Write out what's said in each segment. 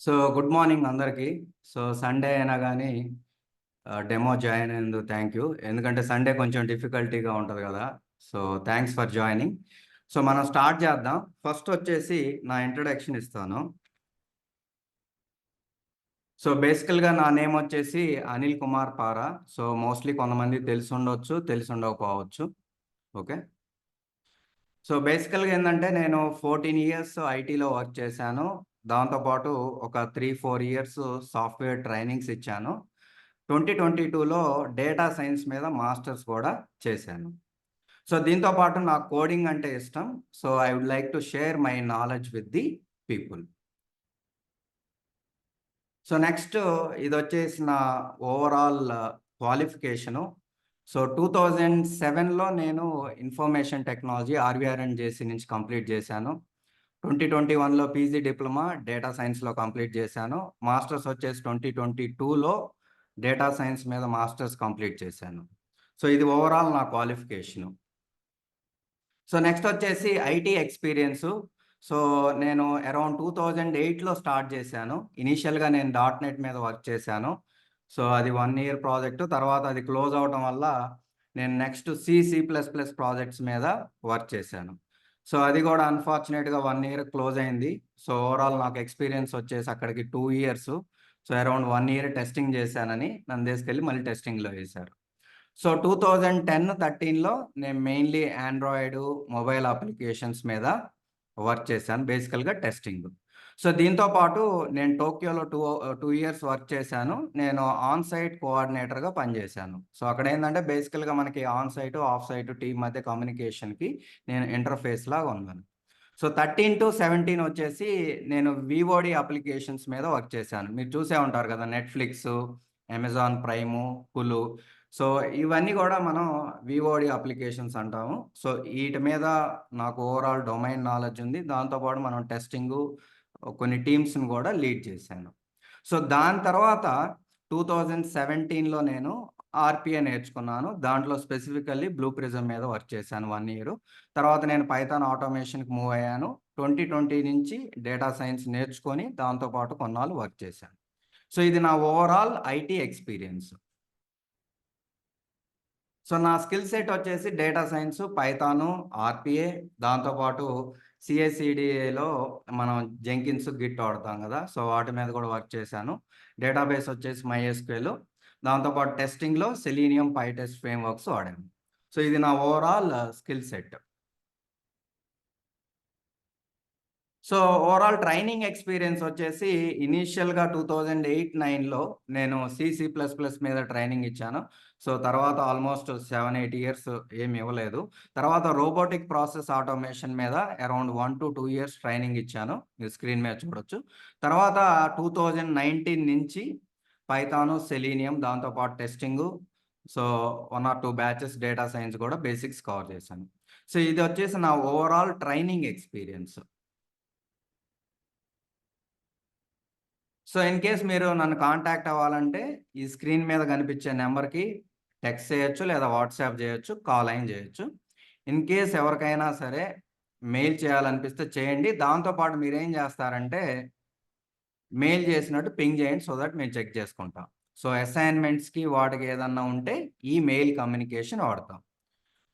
So, good morning అందరికి. So, Sunday అయినా గానీ డెమో జాయిన్ అయినందుకు థ్యాంక్ యూ. ఎందుకంటే సండే కొంచెం డిఫికల్టీగా ఉంటది గదా! So, thanks for joining. So, మనం స్టార్ట్ చేద్దాం. ఫస్ట్ వచ్చేసి నా ఇంట్రడక్షన్ ఇస్తాను. సో, బేసికల్‌గా నా నేమ్ వచ్చేసి అనిల్ కుమార్ పారా. సో, మోస్ట్‌లీ కొంతమందికి తెలిసుండొచ్చు, తెలిసుండకపోవచ్చు. ఓకే. సో, బేసికల్‌గా ఏందంటే నేను 14 ఇయర్స్ ఐటీలో వర్క్ చేశాను. దాంతో పాటు ఒక 3, 4 ఇయర్స్ సాఫ్ట్‌వేర్ ట్రైనింగ్స్ ఇచ్చాను. 2022లో డేటా సైన్స్ మీద మాస్టర్స్ కూడా చేశాను. సో, దీంతో పాటు నాకు కోడింగ్ అంటే ఇష్టం. So, I would like to share my knowledge with the people. So, next ఇదొచ్చేసి నా ఓవరాల్ క్వాలిఫికేషను. సో, 2007లో నేను ఇన్ఫర్మేషన్ టెక్నాలజీ ఆర్‌వీఆర్‌ఎన్ జేసీ నుంచి కంప్లీట్ జేశాను. 2021లో పీజీ డిప్లొమా డేటా సైన్స్‌లో కంప్లీట్ జేశాను. మాస్టర్స్ వచ్చేసి 2022లో డేటా సైన్స్ మీద మాస్టర్స్ కంప్లీట్ చేశాను. సో, ఇది ఓవరాల్ నా క్వాలిఫికేషను. సో, నెక్స్ట్ వచ్చేసి ఐటీ ఎక్స్‌పీరియన్సు. సో, నేను అరౌండ్ 2008లో స్టార్ట్ చేశాను. ఇనీషియల్‌గా నేను డాట్ నెట్ మీద వర్క్ చేశాను. సో, అది 1 ఇయర్ ప్రాజెక్ట్. తర్వాత అది క్లోజ్ అవ్వటం వల్ల నేను నెక్స్ట్ సి ప్లస్ ప్రాజెక్ట్స్ మీద వర్క్ చేశాను. సో, అది కూడా అన్‌ఫార్చునేట్‌గా 1 ఇయర్ క్లోజ్ అయింది. సో, ఓవరాల్ నాకు ఎక్స్‌పీరియన్స్ వచ్చేసి అక్కడికి 2 years. So, around 1 year testing చేశానని నన్ను తీసుకెళ్ళి మళ్ళీ టెస్టింగ్‌లో ఏశారు. సో, 2010, 13లో నేను మెయిన్‌లీ ఆండ్రాయిడ్ మొబైల్ అప్లికేషన్స్ మీద వర్క్ చేశాను. బేసికల్‌గా టెస్టింగ్. సో, దీంతో పాటు నేను టోక్యోలో 2 ఇయర్స్ వర్క్ చేశాను. నేను ఆన్ సైట్ కోఆర్డినేటర్‌గా పనిచేశాను. సో, అక్కడేందంటే బేసికల్‌గా మనకి on site, off site team మధ్య కమ్యూనికేషన్‌కి నేను ఇంటర్‌ఫేస్ లాగా ఉన్నాను. సో, 13-17 వచ్చేసి నేను వీఓడీ అప్లికేషన్స్ మీద వర్క్ చేశాను. మీరు చూసే ఉంటారు కదా! Netflix, Amazon Prime, Hulu. So, ఇవన్నీ గూడా మనం వీఓడీ అప్లికేషన్స్ అంటాము. సో, ఈటి మీద నాకు ఓవరాల్ డొమైన్ నాలెడ్జ్ ఉంది. దాంతో పాటు మనం టెస్టింగు, కొన్ని టీమ్స్‌ని గూడా లీడ్ చేశాను. సో, దాని తర్వాత 2017లో నేను ఆర్‌పీఏ నేర్చుకున్నాను. దాంట్లో స్పెసిఫికల్లీ బ్లూ ప్రిజం మీద వర్క్ చేశాను 1 ఇయరు. తర్వాత నేను పైథాన్ ఆటోమేషన్‌కి మూవ్ అయ్యాను. 2020 నుంచి డేటా సైన్స్ నేర్చుకొని దాంతో పాటు కొన్నాళ్ళు వర్క్ చేశాను. సో, ఇది నా ఓవరాల్ ఐటీ ఎక్స్‌పీరియన్స్. సో, నా స్కిల్ సెట్ వచ్చేసి డేటా సైన్స్, పైథాను, ఆర్‌పీఏ దాంతో పాటు సీఐసీడీఏలో మనం జెంకిన్స్, గిట్ వాడతాం గదా! సో, వాటి మీద గూడా వర్క్ చేశాను. డేటాబేస్ వచ్చేసి మైఎస్‌క్యూఎల్. దాంతో పాటు టెస్టింగ్‌లో సెలీనియం, పైటెస్ట్ ఫ్రేమ్‌వర్క్స్ వాడాను. సో, ఇది నా overall skill set. So, overall training experience వచ్చేసి ఇనీషియల్‌గా 2008, 9లో నేను సి ప్లస్ మీద ట్రైనింగ్ ఇచ్చాను. సో, తర్వాత ఆల్‌మోస్ట్ 7, 8 ఇయర్స్ ఏమి ఇవ్వలేదు. తర్వాత రోబోటిక్ ప్రాసెస్ ఆటోమేషన్ మీద అరౌండ్ 1-2 ఇయర్స్ ట్రైనింగ్ ఇచ్చాను. మీరు స్క్రీన్ మీద చూడొచ్చు. తర్వాత 2019 నుంచి పైథాను, సెలీనియం దాంతో పాటు testing. So, 1 or 2 batches data science గూడా బేసిక్స్ కవర్ చేశాను. సో, ఇదొచ్చేసి నా overall training experience. So, in case మీరు నన్ను కాంటాక్ట్ అవ్వాలంటే, ఈ స్క్రీన్ మీద కనిపించే నంబర్‌కి టెక్స్ట్ చేయొచ్చు, లేదా వాట్సాప్ చేయొచ్చు, కాల్ అయిన చేయొచ్చు. ఇన్ కేస్ ఎవరికైనా సరే మెయిల్ చేయాలనిపిస్తే చేయండి. దాంతో పాటు మీరేం చేస్తారంటే, మెయిల్ చేసినట్టు పింగ్ చేయండి. సో థట్ మేము చెక్ చేసుకుంటాం. సో, అసైన్‌మెంట్స్‌కి వాటికి ఏదన్నా ఉంటే ఈ మెయిల్ కమ్యూనికేషన్ వాడతాం.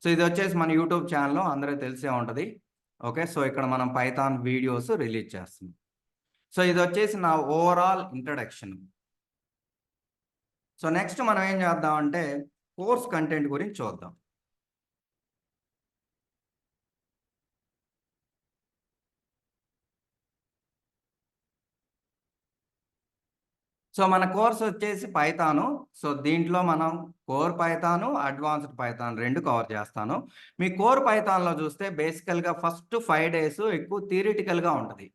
సో, ఇదొచ్చేసి మన యూట్యూబ్ ఛానెల్ అందరికి తెలిసే ఉంటది. ఓకే. సో, ఇక్కడ మనం పైథాన్ వీడియోస్ రిలీజ్ చేస్తున్నాం. సో, ఇదొచ్చేసి నా ఓవరాల్ ఇంట్రడక్షన్. సో, నెక్స్ట్ మనం ఏం చేద్దామంటే, కోర్స్ కంటెంట్ గురించి చూద్దాం. సో, మన కోర్స్ వచ్చేసి పైథాను. సో, దీంట్లో మనం core Python, advanced Python 2 cover చేస్తాను. మీ కోర్ పైథాన్‌లో చూస్తే బేసికల్‌గా ఫస్ట్ 5 డేస్ ఎక్కువ థియరిటికల్‌గా ఉంటది.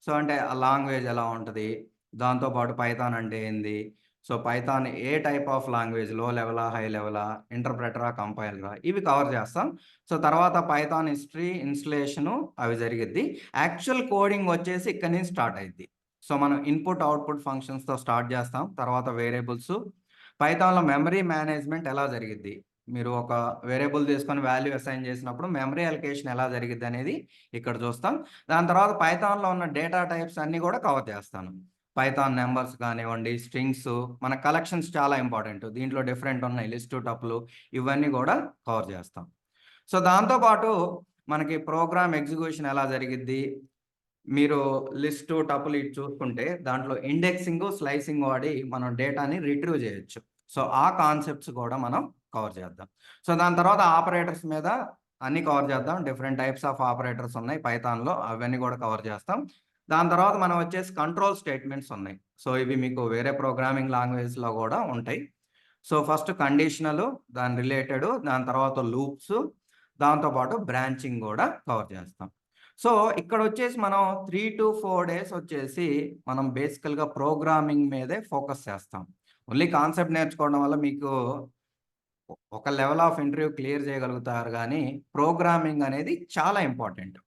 సో, అంటే ఆ లాంగ్వేజ్ ఎలా ఉంటది? దాంతో పాటు పైథాన్ అంటే ఏంది? So, Python A type of language లో లెవెలా? హై లెవెలా? ఇంటర్ప్రెటరా? కంపైలరా? ఇవి కవర్ చేస్తాం. సో, తర్వాత పైథాన్ హిస్టరీ, ఇన్‌స్టలేషను అవి జరిగిద్ది. యాక్చువల్ కోడింగ్ వచ్చేసి ఇక్కడి నుంచి స్టార్ట్ అయిద్ది. సో, మనం ఇన్‌పుట్, అవుట్‌పుట్ ఫంక్షన్స్‌తో స్టార్ట్ జేస్తాం. తర్వాత వేరియబుల్సు. పైథాన్‌లో మెమరీ మేనేజ్‌మెంట్ ఎలా జరిగిద్ది? మీరు ఒక వేరియబుల్ తీసుకొని వాల్యూ అసైన్ చేసినప్పుడు మెమరీ అలొకేషన్ ఎలా జరిగిద్దనేది ఇక్కడ చూస్తాం. దాని తర్వాత పైథాన్‌లో ఉన్న డేటా టైప్స్ అన్నీ గూడా కవర్ చేస్తాను. పైథాన్ నెంబర్స్ కానివ్వండి, స్ట్రింగ్స్, మన కలెక్షన్స్ చాలా ఇంపార్టెంట్. దీంట్లో డిఫరెంట్ ఉన్నాయి. లిస్టు, టపులు ఇవన్నీ కూడా కవర్ చేస్తాం. సో దాంతో పాటు మనకి ప్రోగ్రామ్ ఎగ్జిక్యూషన్ ఎలా జరిగిద్ది, మీరు లిస్టు, టపుల్ ఇది చూసుకుంటే దాంట్లో ఇండెక్సింగ్, స్లైసింగ్ వాడి మనం డేటాని రిట్రీవ్ చేయొచ్చు. సో ఆ కాన్సెప్ట్స్ కూడా మనం కవర్ చేద్దాం. సో దాని తర్వాత ఆపరేటర్స్ మీద అన్ని కవర్ చేద్దాం. డిఫరెంట్ టైప్స్ ఆఫ్ ఆపరేటర్స్ ఉన్నాయి పైథాన్‌లో, అవన్నీ కూడా కవర్ చేస్తాం. దాని తర్వాత మనం వచ్చేసి కంట్రోల్ స్టేట్మెంట్స్ ఉన్నాయి. సో ఇవి మీకు వేరే ప్రోగ్రామింగ్ లాంగ్వేజ్‌లో కూడా ఉంటాయి. సో ఫస్ట్ కండిషనల్, దాని రిలేటెడ్, దాని తర్వాత లూప్స్, దాంతో పాటు బ్రాంచింగ్ కూడా కవర్ చేస్తాం. సో ఇక్కడొచ్చేసి మనం 3-4 డేస్ వచ్చేసి మనం బేసికల్‌గా ప్రోగ్రామింగ్ మీదే ఫోకస్ చేస్తాం. ఓన్లీ కాన్సెప్ట్ నేర్చుకోవడం వల్ల మీకు ఒక లెవెల్ ఆఫ్ ఇంటర్వ్యూ క్లియర్ చేయగలుగుతారు గానీ, ప్రోగ్రామింగ్ అనేది చాలా ఇంపార్టెంట్.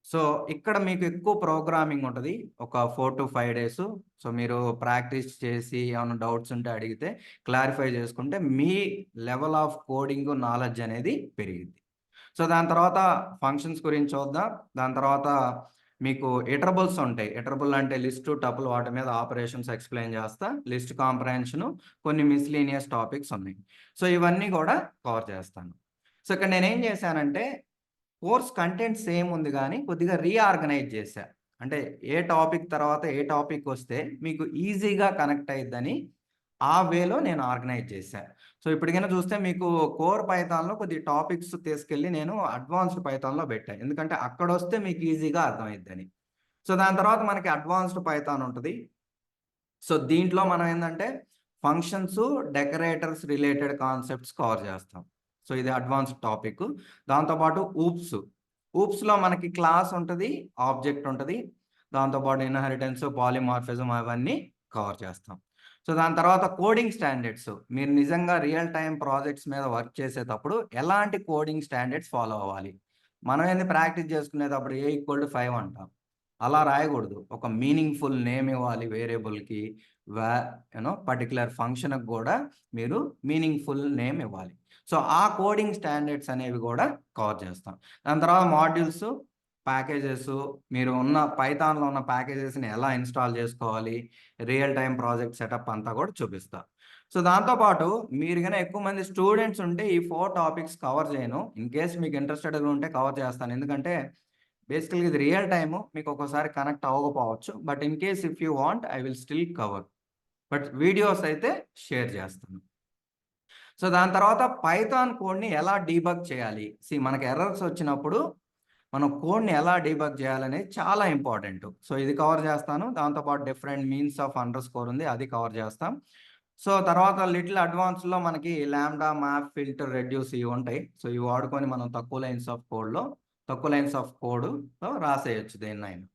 సో ఇక్కడ మీకు ఎక్కువ ప్రోగ్రామింగ్ ఉంటది. ఒక 4-5 డేసు. సో మీరు ప్రాక్టీస్ చేసి ఏమన్నా డౌట్స్ ఉంటే అడిగితే క్లారిఫై చేసుకుంటే మీ లెవెల్ ఆఫ్ కోడింగ్ నాలెడ్జ్ అనేది పెరిగిద్ది. సో దాని తర్వాత ఫంక్షన్స్ గురించి చూద్దాం. దాని తర్వాత మీకు ఇటరబుల్స్ ఉంటాయి. ఇటరబుల్ అంటే లిస్టు, టపుల్ వాటి మీద ఆపరేషన్స్ ఎక్స్‌ప్లెయిన్ చేస్తా. లిస్ట్ కాంప్రహెన్షను, కొన్ని మిస్‌లీనియస్ టాపిక్స్ ఉన్నాయి. సో ఇవన్నీ కూడా కవర్ చేస్తాను. సో ఇక్కడ నేనేం చేశానంటే కోర్స్ కంటెంట్ సేమ్ ఉంది గానీ, కొద్దిగా రీఆర్గనైజ్ చేశా. అంటే ఏ టాపిక్ తర్వాత ఏ టాపిక్ వస్తే మీకు ఈజీగా కనెక్ట్ అయిద్దని ఆ వేలో నేను ఆర్గనైజ్ చేశా. సో ఇప్పటికైనా చూస్తే మీకు కోర్ పైథాన్‌లో కొద్ది టాపిక్స్ తీసుకెళ్ళి నేను అడ్వాన్స్డ్ పైథాన్‌లో పెట్టా. ఎందుకంటే అక్కడొస్తే మీకు ఈజీగా అర్థమైద్దని. సో దాని తర్వాత మనకి అడ్వాన్స్డ్ పైథాన్ ఉంటది. సో దీంట్లో మనం ఏందంటే functions, decorators related concepts cover చేస్తాం. సో ఇది అడ్వాన్స్డ్ టాపిక్. దాంతో పాటు ఊప్స్. ఊప్స్‌లో మనకి క్లాస్ ఉంటది, ఆబ్జెక్ట్ ఉంటది. దాంతో పాటు ఇన్‌హెరిటెన్స్, పాలిమార్ఫిజం అవన్నీ కవర్ చేస్తాం. సో దాని తర్వాత కోడింగ్ స్టాండర్డ్స్. మీరు నిజంగా రియల్ టైమ్ ప్రాజెక్ట్స్ మీద వర్క్ చేసేటప్పుడు ఎలాంటి కోడింగ్ స్టాండర్డ్స్ ఫాలో అవ్వాలి. మనం ఏంది ప్రాక్టీస్ చేసుకునేటప్పుడు A=5 అంటాం. అలా రాయకూడదు. ఒక మీనింగ్‌ఫుల్ నేమ్ ఇవ్వాలి వేరియబుల్‌కి. వా పర్టిక్యులర్ ఫంక్షన్‌కి గూడా మీరు మీనింగ్‌ఫుల్ నేమ్ ఇవ్వాలి. సో, ఆ కోడింగ్ స్టాండర్డ్స్ అనేవి గూడా కవర్ చేస్తాం. దాని తర్వాత మాడ్యూల్స్, ప్యాకేజెస్, మీరు ఉన్న పైథాన్‌లో ఉన్న ప్యాకేజెస్‌ని ఎలా ఇన్‌స్టాల్ చేసుకోవాలి, రియల్ టైమ్ ప్రాజెక్ట్ సెటప్ అంతా గూడా చూపిస్తా. సో, దాంతో పాటు మీరు గాని ఎక్కువ మంది స్టూడెంట్స్ ఉంటే ఈ 4 టాపిక్స్ కవర్ చేయను. ఇన్ కేస్ మీకు ఇంట్రెస్టెడ్‌గా ఉంటే కవర్ చేస్తాను. ఎందుకంటే బేసికల్‌గా ఇది రియల్ టైము. మీకు ఒక్కోసారి కనెక్ట్ అవ్వకపోవచ్చు. But in case if you want I will still cover. But videos అయితే షేర్ చేస్తాను. సో దాని తర్వాత పైథాన్ కోడ్‌ని ఎలా డీబగ్ చేయాలి? మనకి ఎర్రర్స్ వచ్చినప్పుడు మనం కోడ్‌ని ఎలా డీబగ్ చేయాలనేది చాలా ఇంపార్టెంట్. సో ఇది కవర్ చేస్తాను. దాంతో పాటు డిఫరెంట్ మీన్స్ ఆఫ్ అండర్‌స్కోర్ ఉంది. అది కవర్ చేస్తాం. సో తర్వాత లిటిల్ అడ్వాన్స్‌లో మనకి లాంబ్డా, మ్యాప్, ఫిల్టర్, రెడ్యూస్ ఇవి ఉంటాయి. సో ఇవి వాడుకొని మనం తక్కువ లైన్స్ ఆఫ్ కోడ్‌లో రాసేయొచ్చు దేన్నైనా.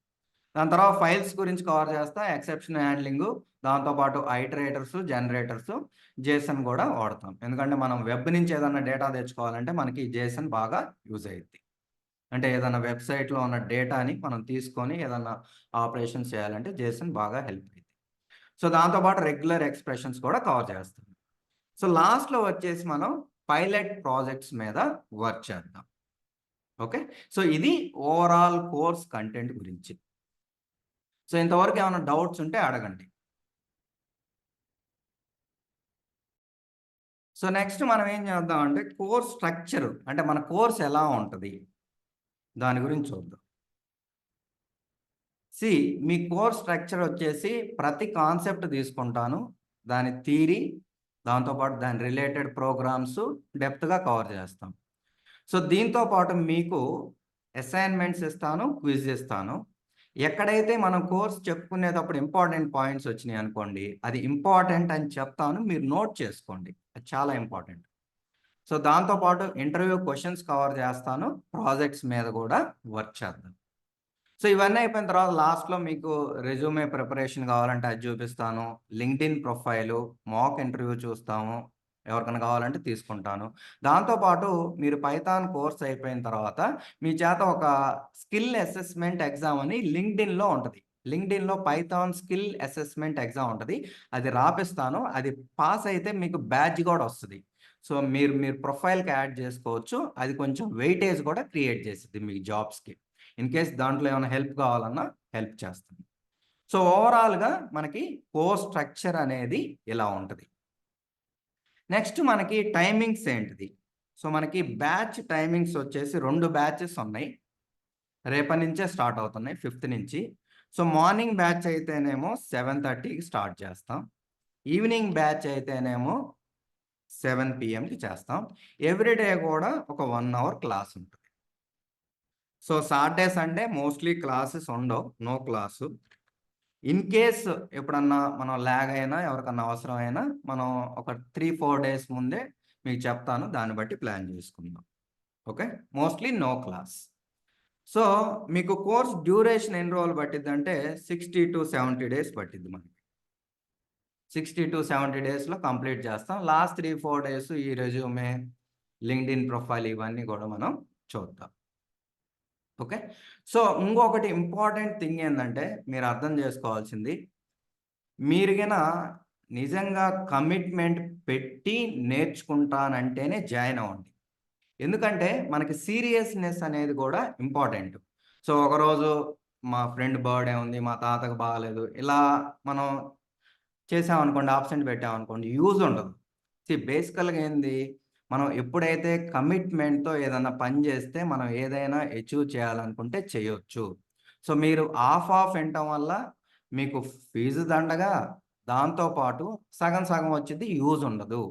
దాని తర్వాత ఫైల్స్ గురించి కవర్ చేస్తా. ఎక్సెప్షన్ హ్యాండ్లింగు, దాంతో పాటు ఐటరేటర్స్, జనరేటర్స్, జేసన్ గూడా వాడతాం. ఎందుకంటే మనం వెబ్ నుంచి ఏదన్నా డేటా తెచ్చుకోవాలంటే మనకి జేసన్ బాగా యూజ్ అయ్యిద్ది. అంటే ఏదన్నా వెబ్‌సైట్‌లో ఉన్న డేటాని మనం తీసుకొని ఏదన్నా ఆపరేషన్స్ చేయాలంటే జేసన్ బాగా హెల్ప్ అయిద్ది. సో దాంతో పాటు రెగ్యులర్ ఎక్స్‌ప్రెషన్స్ కూడా కవర్ చేస్తాం. సో లాస్ట్‌లో వచ్చేసి మనం పైలట్ ప్రాజెక్ట్స్ మీద వర్క్ చేద్దాం. ఓకే. సో ఇది ఓవరాల్ కోర్స్ కంటెంట్ గురించి. సో ఇంతవరకు ఏమైనా డౌట్స్ ఉంటే అడగండి. సో నెక్స్ట్ మనం ఏం చేద్దాం అంటే కోర్స్ స్ట్రక్చర్ అంటే మన కోర్స్ ఎలా ఉంటది? దాని గురించి చూద్దాం. సీ మీ కోర్స్ స్ట్రక్చర్ వచ్చేసి ప్రతి కాన్సెప్ట్ తీసుకుంటాను. దాని థియరీ, దాంతో పాటు దాని రిలేటెడ్ ప్రోగ్రామ్స్ డెప్త్‌గా కవర్ చేస్తాం. సో దీంతో పాటు మీకు అసైన్‌మెంట్స్ ఇస్తాను, క్విజ్ ఇస్తాను. ఎక్కడైతే మనం కోర్స్ చెప్పుకునేటప్పుడు ఇంపార్టెంట్ పాయింట్స్ వచ్చినాయనుకోండి, అది ఇంపార్టెంట్ అని చెప్తాను. మీరు నోట్ చేసుకోండి. అది చాలా ఇంపార్టెంట్. సో దాంతో పాటు ఇంటర్వ్యూ క్వెషన్స్ కవర్ చేస్తాను. ప్రాజెక్ట్స్ మీద గూడా వర్క్ చేద్దాం. సో ఇవన్నీ అయిపోయిన తర్వాత లాస్ట్‌లో మీకు రెజ్యూమే ప్రిపరేషన్ కావాలంటే అది చూపిస్తాను. లింక్డ్ఇన్ ప్రొఫైలు, మాక్ ఇంటర్వ్యూ చూస్తాము. ఎవరికైనా కావాలంటే తీసుకుంటాను. దాంతో పాటు మీరు పైథాన్ కోర్స్ అయిపోయిన తర్వాత మీ చేత ఒక స్కిల్ అసెస్మెంట్ ఎగ్జామ్ అని లింక్డ్ఇన్‌లో ఉంటది. లింక్డ్ఇన్‌లో పైథాన్ స్కిల్ అసెస్మెంట్ ఎగ్జామ్ ఉంటది. అది రాపిస్తాను. అది పాస్ అయితే మీకు బ్యాడ్జ్ కూడా వస్తది. సో మీరు మీరు ప్రొఫైల్‌కి యాడ్ చేసుకోవచ్చు. అది కొంచెం వెయిటేజ్ కూడా క్రియేట్ చేసిద్ది మీ జాబ్స్‌కి. ఇన్ కేస్ దాంట్లో ఏమైనా హెల్ప్ కావాలన్నా హెల్ప్ చేస్తాను. సో ఓవరాల్గా మనకి కోర్స్ స్ట్రక్చర్ అనేది ఇలా ఉంటుంది. నెక్స్ట్ మనకి టైమింగ్స్ ఏంటిది? సో మనకి బ్యాచ్ టైమింగ్స్ వచ్చేసి 2 బ్యాచెస్ ఉన్నాయి. రేపటి నుంచే స్టార్ట్ అవుతున్నాయి 5th నుంచి. సో మార్నింగ్ బ్యాచ్ అయితేనేమో 7:30కి స్టార్ట్ చేస్తాం. ఈవినింగ్ బ్యాచ్ అయితేనేమో 7 PM చేస్తాం. ఎవ్రీడే కూడా ఒక 1 అవర్ క్లాస్ ఉంటుంది. So Saturday, Sunday mostly classes ఉండవు. No class. ఇన్ కేస్ ఎప్పుడన్నా మనం ల్యాగ్ అయినా, ఎవరికన్నా అవసరమైనా మనం ఒక 3-4 డేస్ ముందే మీకు చెప్తాను. దాన్ని బట్టి ప్లాన్ చేసుకుందాం. Okay. Mostly no class. So మీకు కోర్స్ డ్యూరేషన్ ఎన్ని రోజులు పట్టిద్దంటే 60-70 డేస్ పట్టిద్ది మనకి. 60-70 డేస్‌లో కంప్లీట్ చేస్తాం. లాస్ట్ 3-4 డేస్ ఈ రెజ్యూమే, లింక్డ్ఇన్ ప్రొఫైల్ ఇవన్నీ కూడా మనం చూద్దాం. ఓకే. సో ఇంకొకటి ఇంపార్టెంట్ థింగ్ ఏందంటే మీరు అర్థం చేసుకోవాల్సింది, మీరు గిన నిజంగా కమిట్మెంట్ పెట్టి నేర్చుకుంటానంటేనే జాయిన్ అవ్వండి. ఎందుకంటే మనకి సీరియస్‌నెస్ అనేది కూడా ఇంపార్టెంట్. సో ఒకరోజు మా ఫ్రెండ్ బర్త్‌డే ఉంది, మా తాతకి బాగాలేదు, ఇలా మనం చేసామనుకోండి, ఆబ్సెంట్ పెట్టామనుకోండి, యూజ్ ఉండదు. బేసికల్‌గా ఏంది, మనం ఎప్పుడైతే కమిట్మెంట్‌తో ఏదన్నా పని చేస్తే మనం ఏదైనా అచీవ్ చేయాలనుకుంటే చేయొచ్చు. సో మీరు హాఫ్ వినటం వల్ల మీకు ఫీజు దండగా, దాంతో పాటు సగం సగం వచ్చిద్ది, యూజ్ ఉండదు.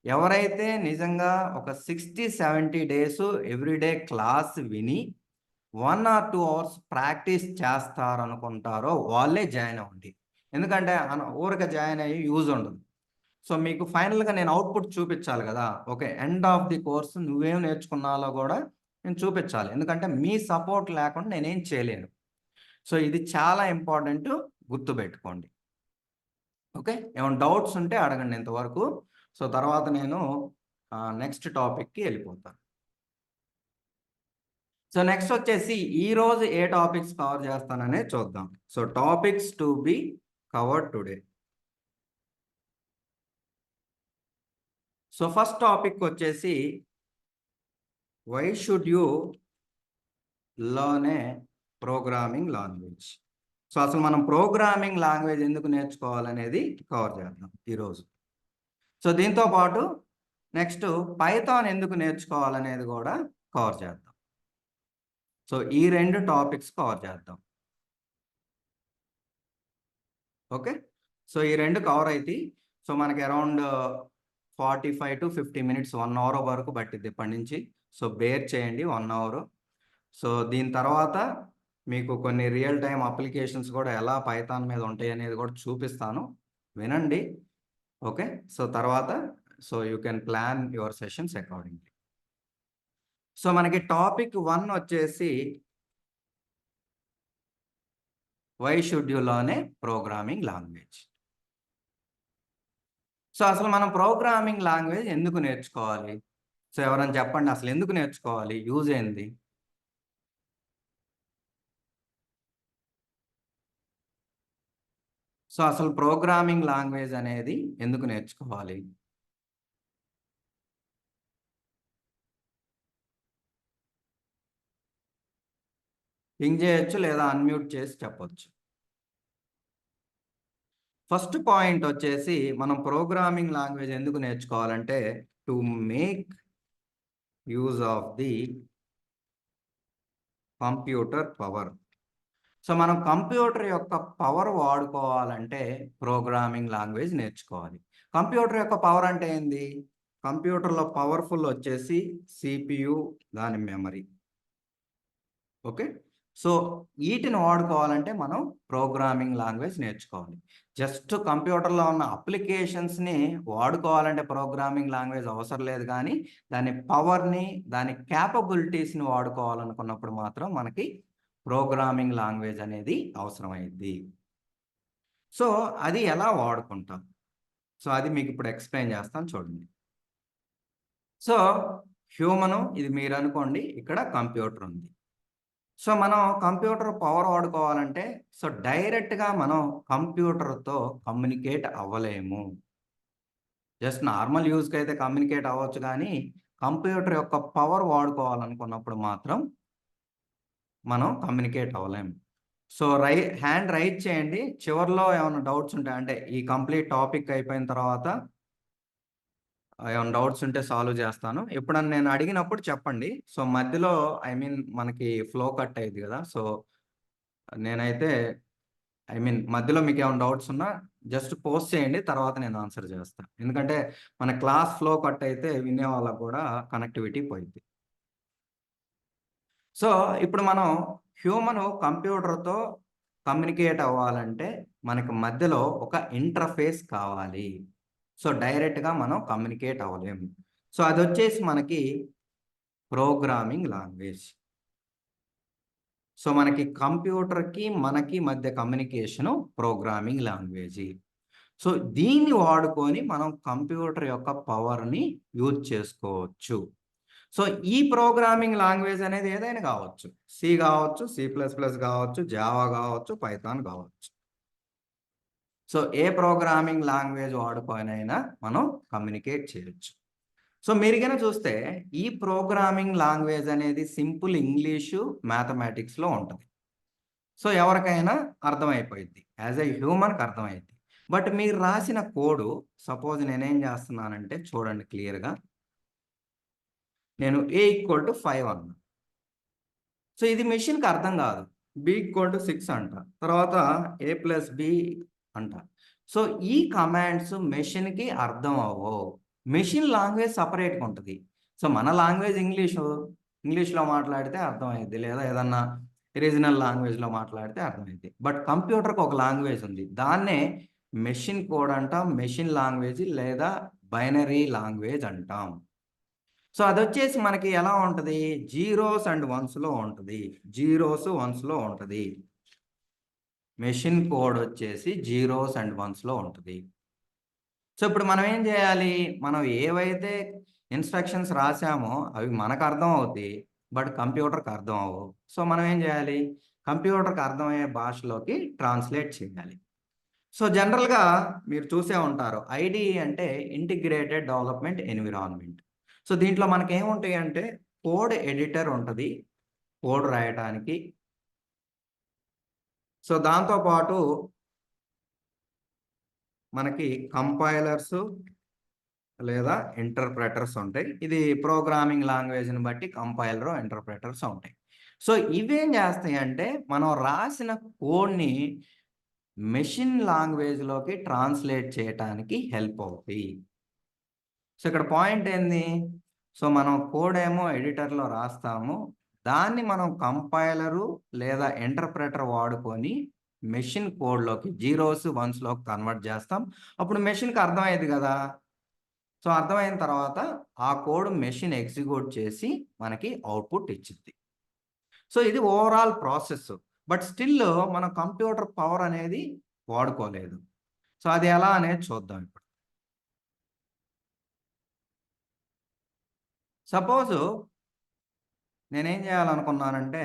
ఎవరైతే నిజంగా ఒక 60-70 డేసు ఎవ్రీడే క్లాస్ విని 1 ఆర్ 2 అవర్స్ ప్రాక్టీస్ చేస్తారనుకుంటారో వాళ్ళే జాయిన్ అవ్వండి. ఎందుకంటే ఊరికే జాయిన్ అయ్యి యూజ్ ఉండదు. సో మీకు ఫైనల్‌గా నేను అవుట్‌పుట్ చూపించాలి గదా! Okay. End of the course నువ్వేం నేర్చుకున్నాలో గూడా నేను చూపించాలి. ఎందుకంటే మీ సపోర్ట్ లేకుండా నేనేం చేయలేను. సో ఇది చాలా ఇంపార్టెంటు, గుర్తుపెట్టుకోండి. ఓకే. ఏమైనా డౌట్స్ ఉంటే అడగండి ఇంతవరకు. సో తర్వాత నేను నెక్స్ట్ టాపిక్‌కి ఎళ్ళిపోతాను. సో నెక్స్ట్ వచ్చేసి ఈరోజు ఏ టాపిక్స్ కవర్ చేస్తాననేది చూద్దాం. So topics to be covered today. So first topic వచ్చేసి why should you learn a programming language. So అసలు మనం ప్రోగ్రామింగ్ లాంగ్వేజ్ ఎందుకు నేర్చుకోవాలనేది కవర్ చేద్దాం ఈరోజు. సో దీంతో పాటు నెక్స్ట్ పైథాన్ ఎందుకు నేర్చుకోవాలనేది కూడా కవర్ చేద్దాం. సో ఈ 2 టాపిక్స్ కవర్ చేద్దాం. ఓకే. సో ఈ 2 కవర్ అయితాయి. సో మనకి అరౌండ్ 45-50 మినిట్స్, 1 అవర్ వరకు పట్టిద్ది ఇప్పటి నుంచి. సో బేర్ చేయండి 1 అవర్. సో దీని తర్వాత మీకు కొన్ని రియల్ టైమ్ అప్లికేషన్స్ కూడా ఎలా పైథాన్ మీద ఉంటాయి అనేది కూడా చూపిస్తాను. వినండి. ఓకే. సో తర్వాత you can plan your sessions accordingly. So మనకి టాపిక్ 1 వచ్చేసి why should you learn a programming language. So అసలు మనం ప్రోగ్రామింగ్ లాంగ్వేజ్ ఎందుకు నేర్చుకోవాలి? సో ఎవరైనా చెప్పండి, అసలు ఎందుకు నేర్చుకోవాలి? యూజ్ ఏంది? సో అసలు ప్రోగ్రామింగ్ లాంగ్వేజ్ అనేది ఎందుకు నేర్చుకోవాలి? పింగ్ చేయొచ్చు లేదా అన్‌మ్యూట్ చేసి చెప్పొచ్చు. ఫస్ట్ పాయింట్ వచ్చేసి మనం ప్రోగ్రామింగ్ లాంగ్వేజ్ ఎందుకు నేర్చుకోవాలంటే to make use of the computer power. So మనం కంప్యూటర్ యొక్క పవర్ వాడుకోవాలంటే ప్రోగ్రామింగ్ లాంగ్వేజ్ నేర్చుకోవాలి. కంప్యూటర్ యొక్క పవర్ అంటే ఏంది? కంప్యూటర్‌లో పవర్‌ఫుల్ వచ్చేసి సీపీయూ, దాని మెమరీ. ఓకే. సో ఈటిని వాడుకోవాలంటే మనం ప్రోగ్రామింగ్ లాంగ్వేజ్ నేర్చుకోవాలి. జస్ట్ కంప్యూటర్‌లో ఉన్న అప్లికేషన్స్‌ని వాడుకోవాలంటే ప్రోగ్రామింగ్ లాంగ్వేజ్ అవసరం లేదు గానీ, దాని పవర్‌ని, దాని క్యాపబిలిటీస్‌ని వాడుకోవాలనుకున్నప్పుడు మాత్రం మనకి ప్రోగ్రామింగ్ లాంగ్వేజ్ అనేది అవసరమైద్ది. సో అది ఎలా వాడుకుంటాం? సో అది మీకు ఇప్పుడు ఎక్స్‌ప్లెయిన్ చేస్తాను చూడండి. సో హ్యూమను ఇది మీరనుకోండి, ఇక్కడ కంప్యూటర్ ఉంది. సో మనం కంప్యూటర్ పవర్ వాడుకోవాలంటే డైరెక్ట్‌గా మనం కంప్యూటర్‌తో కమ్యూనికేట్ అవ్వలేము. జస్ట్ నార్మల్ యూజ్‌కైతే కమ్యూనికేట్ అవ్వచ్చు గానీ, కంప్యూటర్ యొక్క పవర్ వాడుకోవాలనుకున్నప్పుడు మాత్రం మనం కమ్యూనికేట్ అవ్వలేము. సో హ్యాండ్ రైజ్ చేయండి. చివర్లో ఏమైనా డౌట్స్ ఉంటాయి అంటే ఈ కంప్లీట్ టాపిక్ అయిపోయిన తర్వాత ఏమైనా డౌట్స్ ఉంటే సాల్వ్ చేస్తాను. ఎప్పుడన్నా నేను అడిగినప్పుడు చెప్పండి. సో మధ్యలో ఐ మీన్ మనకి ఫ్లో కట్ అయ్యిద్ది కదా! సో నేనైతే ఐ మీన్ మధ్యలో మీకేమైనా డౌట్స్ ఉన్నా జస్ట్ పోస్ట్ చేయండి. తర్వాత నేను ఆన్సర్ చేస్తా. ఎందుకంటే మన క్లాస్ ఫ్లో కట్ అయితే వినే వాళ్ళకి కూడా కనెక్టివిటీ పోయిద్ది. సో ఇప్పుడు మనం హ్యూమన్ కంప్యూటర్‌తో కమ్యూనికేట్ అవ్వాలంటే మనకి మధ్యలో ఒక ఇంటర్ఫేస్ కావాలి. సో డైరెక్ట్‌గా మనం కమ్యూనికేట్ అవ్వలేము. సో అదొచ్చేసి మనకి ప్రోగ్రామింగ్ లాంగ్వేజ్. సో మనకి కంప్యూటర్‌కి, మనకి మధ్య కమ్యూనికేషను ప్రోగ్రామింగ్ లాంగ్వేజి. సో దీన్ని వాడుకొని మనం కంప్యూటర్ యొక్క పవర్‌ని యూజ్ చేసుకోవచ్చు. సో ఈ ప్రోగ్రామింగ్ లాంగ్వేజ్ అనేది ఏదైనా కావచ్చు. సి కావచ్చు, సి ప్లస్ ప్లస్ కావచ్చు, జావా కావచ్చు, పైథాన్ కావచ్చు. సో ఏ ప్రోగ్రామింగ్ లాంగ్వేజ్ వాడుకొనైనా మనం కమ్యూనికేట్ చేయొచ్చు. సో మీరు గనుక చూస్తే ఈ ప్రోగ్రామింగ్ లాంగ్వేజ్ అనేది సింపుల్ ఇంగ్లీషు, మ్యాథమెటిక్స్‌లో ఉంటది. సో ఎవరికైనా అర్థమైపోయిద్ది. As a హ్యూమన్‌కి అర్థమైద్ది. బట్ మీరు రాసిన కోడు సపోజ్ నేనేం చేస్తున్నానంటే చూడండి క్లియర్‌గా. నేను A = 5 అన్నా. సో ఇది మెషిన్‌కి అర్థం కాదు. B = 6 అంట. తర్వాత A + B అంట. సో ఈ కమాండ్స్ మెషిన్‌కి అర్థం అవ్వవు. మెషిన్ లాంగ్వేజ్ సెపరేట్‌గా ఉంటది. సో మన లాంగ్వేజ్ ఇంగ్లీష్‌లో మాట్లాడితే అర్థమైద్ది. లేదా ఏదన్నా రీజనల్ లాంగ్వేజ్‌లో మాట్లాడితే అర్థమైద్ది. బట్ కంప్యూటర్‌కి ఒక లాంగ్వేజ్ ఉంది. దాన్నే మెషిన్ కోడ్ అంటాం. మెషిన్ లాంగ్వేజ్ లేదా బైనరీ లాంగ్వేజ్ అంటాం. సో అదొచ్చేసి మనకి ఎలా ఉంటది? జీరోస్ అండ్ వన్స్‌లో ఉంటది. జీరోస్, వన్స్‌లో ఉంటది. మెషిన్ కోడ్ వచ్చేసి జీరోస్ అండ్ వన్స్‌లో ఉంటది. సో ఇప్పుడు మనం ఏం చేయాలి? మనం ఏవైతే ఇన్‌స్ట్రక్షన్స్ రాసామో అవి మనకు అర్థం అవుద్ది. బట్ కంప్యూటర్‌కి అర్థం అవ్వవు. సో మనం ఏం చేయాలి? కంప్యూటర్‌కి అర్థమయ్యే భాషలోకి ట్రాన్స్‌లేట్ చేయాలి. సో జనరల్‌గా మీరు చూసే ఉంటారు. ఐడీఈ అంటే ఇంటిగ్రేటెడ్ డెవలప్‌మెంట్ ఎన్విరాన్మెంట్. సో దీంట్లో మనకేముంటాయంటే కోడ్ ఎడిటర్ ఉంటది. కోడ్ రాయటానికి. సో దాంతో పాటు మనకి కంపైలర్స్ లేదా ఇంటర్‌ప్రెటర్స్ ఉంటాయి. ఇది ప్రోగ్రామింగ్ లాంగ్వేజ్‌ని బట్టి కంపైలర్, ఇంటర్‌ప్రెటర్స్ ఉంటాయి. సో ఇవేం చేస్తాయంటే మనం రాసిన కోడ్‌ని మెషిన్ లాంగ్వేజ్‌లోకి ట్రాన్స్‌లేట్ చేయటానికి హెల్ప్ అవుతాయి. సో ఇక్కడ పాయింట్ ఏంది? సో మనం కోడ్ ఏమో ఎడిటర్‌లో రాస్తాము. దాన్ని మనం కంపైలరు లేదా ఇంటర్‌ప్రెటర్ వాడుకొని మెషిన్ కోడ్‌లోకి జీరోస్, వన్స్‌లోకి కన్వర్ట్ చేస్తాం. అప్పుడు మెషిన్‌కి అర్థమయ్యిద్ది గదా! సో అర్థమైన తర్వాత ఆ కోడ్ మెషిన్ ఎగ్జిక్యూట్ చేసి మనకి అవుట్‌పుట్ ఇచ్చిద్ది. సో ఇది ఓవరాల్ ప్రాసెస్. బట్ స్టిల్ మనం కంప్యూటర్ పవర్ అనేది వాడుకోలేదు. సో అది ఎలా అనేది చూద్దాం ఇప్పుడు. సపోజు నేనేం చేయాలనుకున్నానంటే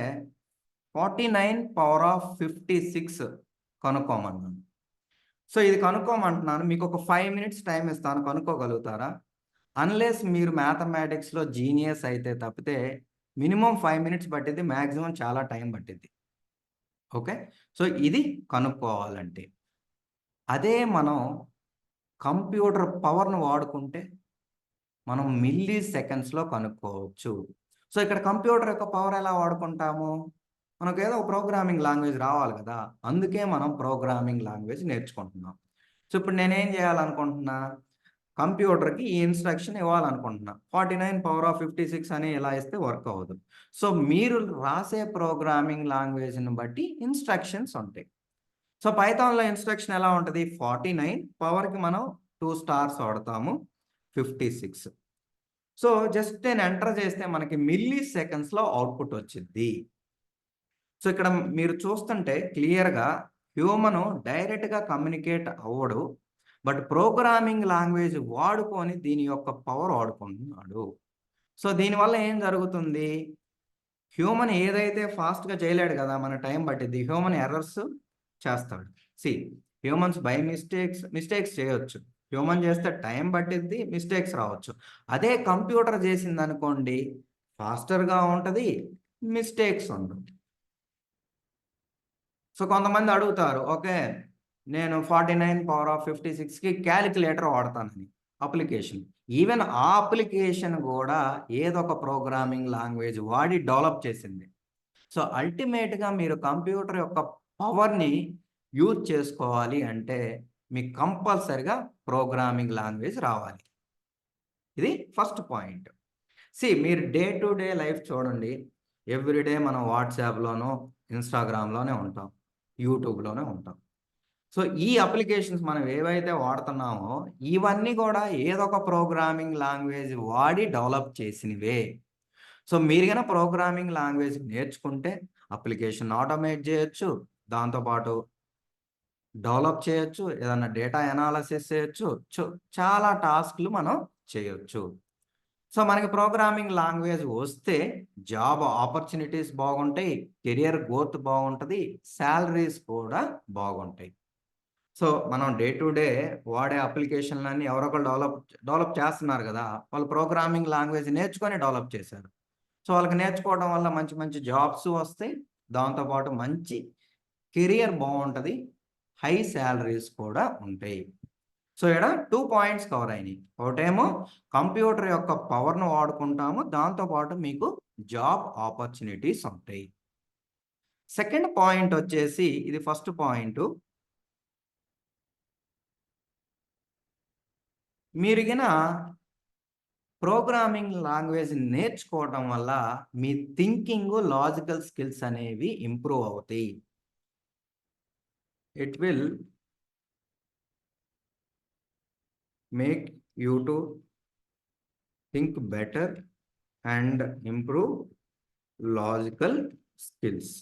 49 × 56 కనుక్కోమన్నాను. సో ఇది కనుక్కోమంటున్నాను. మీకొక 5 మినిట్స్ టైమ్ ఇస్తాను. కనుక్కోగలుగుతారా? అన్‌లెస్ మీరు మ్యాథమెటిక్స్‌లో జీనియస్ అయితే తప్పితే మినిమమ్ 5 మినిట్స్ పట్టిద్ది. మాక్సిమం చాలా టైం పట్టిద్ది. ఓకే. సో ఇది కనుక్కోవాలంటే. అదే మనం కంప్యూటర్ పవర్‌ని వాడుకుంటే మనం మిల్లీ సెకండ్స్‌లో కనుక్కోవచ్చు. సో ఇక్కడ కంప్యూటర్ యొక్క పవర్ ఎలా వాడుకుంటాము? మనకేదో ఒక ప్రోగ్రామింగ్ లాంగ్వేజ్ రావాలి కదా! అందుకే మనం ప్రోగ్రామింగ్ లాంగ్వేజ్ నేర్చుకుంటున్నాం. సో ఇప్పుడు నేనేం చేయాలనుకుంటున్నా? కంప్యూటర్‌కి ఈ ఇన్‌స్ట్రక్షన్ ఇవ్వాలనుకుంటున్నా. 49 × 56 అని ఇలా ఇస్తే వర్క్ అవ్వదు. సో మీరు రాసే ప్రోగ్రామింగ్ లాంగ్వేజ్‌ని బట్టి ఇన్‌స్ట్రక్షన్స్ ఉంటాయి. సో పైథాన్‌లో ఇన్‌స్ట్రక్షన్ ఎలా ఉంటది? 49 పవర్‌కి మనం 2 స్టార్స్ వాడతాము. 56. సో జస్ట్ నేను ఎంటర్ చేస్తే మనకి మిల్లీ సెకండ్స్‌లో అవుట్‌పుట్ వచ్చిద్ది. సో ఇక్కడ మీరు చూస్తుంటే క్లియర్‌గా హ్యూమను డైరెక్ట్‌గా కమ్యూనికేట్ అవ్వడు. బట్ ప్రోగ్రామింగ్ లాంగ్వేజ్ వాడుకొని దీని యొక్క పవర్ వాడుకుంటున్నాడు. సో దీనివల్ల ఏం జరుగుతుంది? హ్యూమన్ ఏదైతే ఫాస్ట్‌గా చేయలేడు కదా! మన టైం పట్టిద్ది. హ్యూమన్ ఎర్రర్స్ చేస్తాడు. సీ హ్యూమన్స్ బై మిస్టేక్స్ చేయొచ్చు. హ్యూమన్ చేస్తే టైం పట్టిద్ది. మిస్టేక్స్ రావచ్చు. అదే కంప్యూటర్ చేసిందనుకోండి ఫాస్టర్‌గా ఉంటది. మిస్టేక్స్ ఉండవు. సో కొంతమంది అడుగుతారు, ఓకే, నేను 49 పవర్ ఆఫ్ 56కి క్యాలిక్యులేటర్ వాడతానని అప్లికేషన్. ఈవెన్ ఆ అప్లికేషన్ కూడా ఏదో ఒక ప్రోగ్రామింగ్ లాంగ్వేజ్ వాడి డెవలప్ చేసింది. సో అల్టిమేట్గా మీరు కంప్యూటర్ యొక్క పవర్ని యూజ్ చేసుకోవాలి అంటే మీకు కంపల్సరిగా ప్రోగ్రామింగ్ లాంగ్వేజ్ రావాలి. ఇది ఫస్ట్ పాయింట్. మీరు డే టు డే లైఫ్ చూడండి. ఎవ్రీడే మనం వాట్సాప్‌లోనో, ఇన్‌స్టాగ్రామ్‌లోనే ఉంటాం. యూట్యూబ్‌లోనే ఉంటాం. సో ఈ అప్లికేషన్స్ మనం ఏవైతే వాడుతున్నామో, ఇవన్నీ కూడా ఏదో ఒక ప్రోగ్రామింగ్ లాంగ్వేజ్ వాడి డెవలప్ చేసినవే. సో మీరు గనక ప్రోగ్రామింగ్ లాంగ్వేజ్ నేర్చుకుంటే అప్లికేషన్ ఆటోమేట్ చేయొచ్చు. దాంతో పాటు డెవలప్ చేయొచ్చు. ఏదన్నా డేటా అనాలిసిస్ చేయొచ్చు. చాలా టాస్క్‌లు మనం చేయొచ్చు. సో మనకి ప్రోగ్రామింగ్ లాంగ్వేజ్ వస్తే జాబ్ ఆపర్చునిటీస్ బాగుంటాయి. కెరియర్ గ్రోత్ బాగుంటది. సాలరీస్ కూడా బాగుంటాయి. సో మనం డే టు డే వాడే అప్లికేషన్‌లన్నీ ఎవరో ఒకళ్ళు డెవలప్ చేస్తున్నారు గదా! వాళ్ళు ప్రోగ్రామింగ్ లాంగ్వేజ్ నేర్చుకొని డెవలప్ చేశారు. సో వాళ్ళకి నేర్చుకోవడం వల్ల మంచి మంచి జాబ్స్ వస్తాయి. దాంతో పాటు మంచి కెరియర్ బావుంటది. హై సాలరీస్ కూడా ఉంటాయి. సో ఈడ 2 పాయింట్స్ కవర్ అయినాయి. ఒకటేమో కంప్యూటర్ యొక్క పవర్‌ను వాడుకుంటాము. దాంతో పాటు మీకు జాబ్ ఆపర్చునిటీస్ ఉంటాయి. సెకండ్ పాయింట్ వచ్చేసి ఇది ఫస్ట్ పాయింటు. మీరు గిన ప్రోగ్రామింగ్ లాంగ్వేజ్ నేర్చుకోవటం వల్ల మీ థింకింగు, లాజికల్ స్కిల్స్ అనేవి ఇంప్రూవ్ అవుతాయి. It will make you to think better and improve logical skills.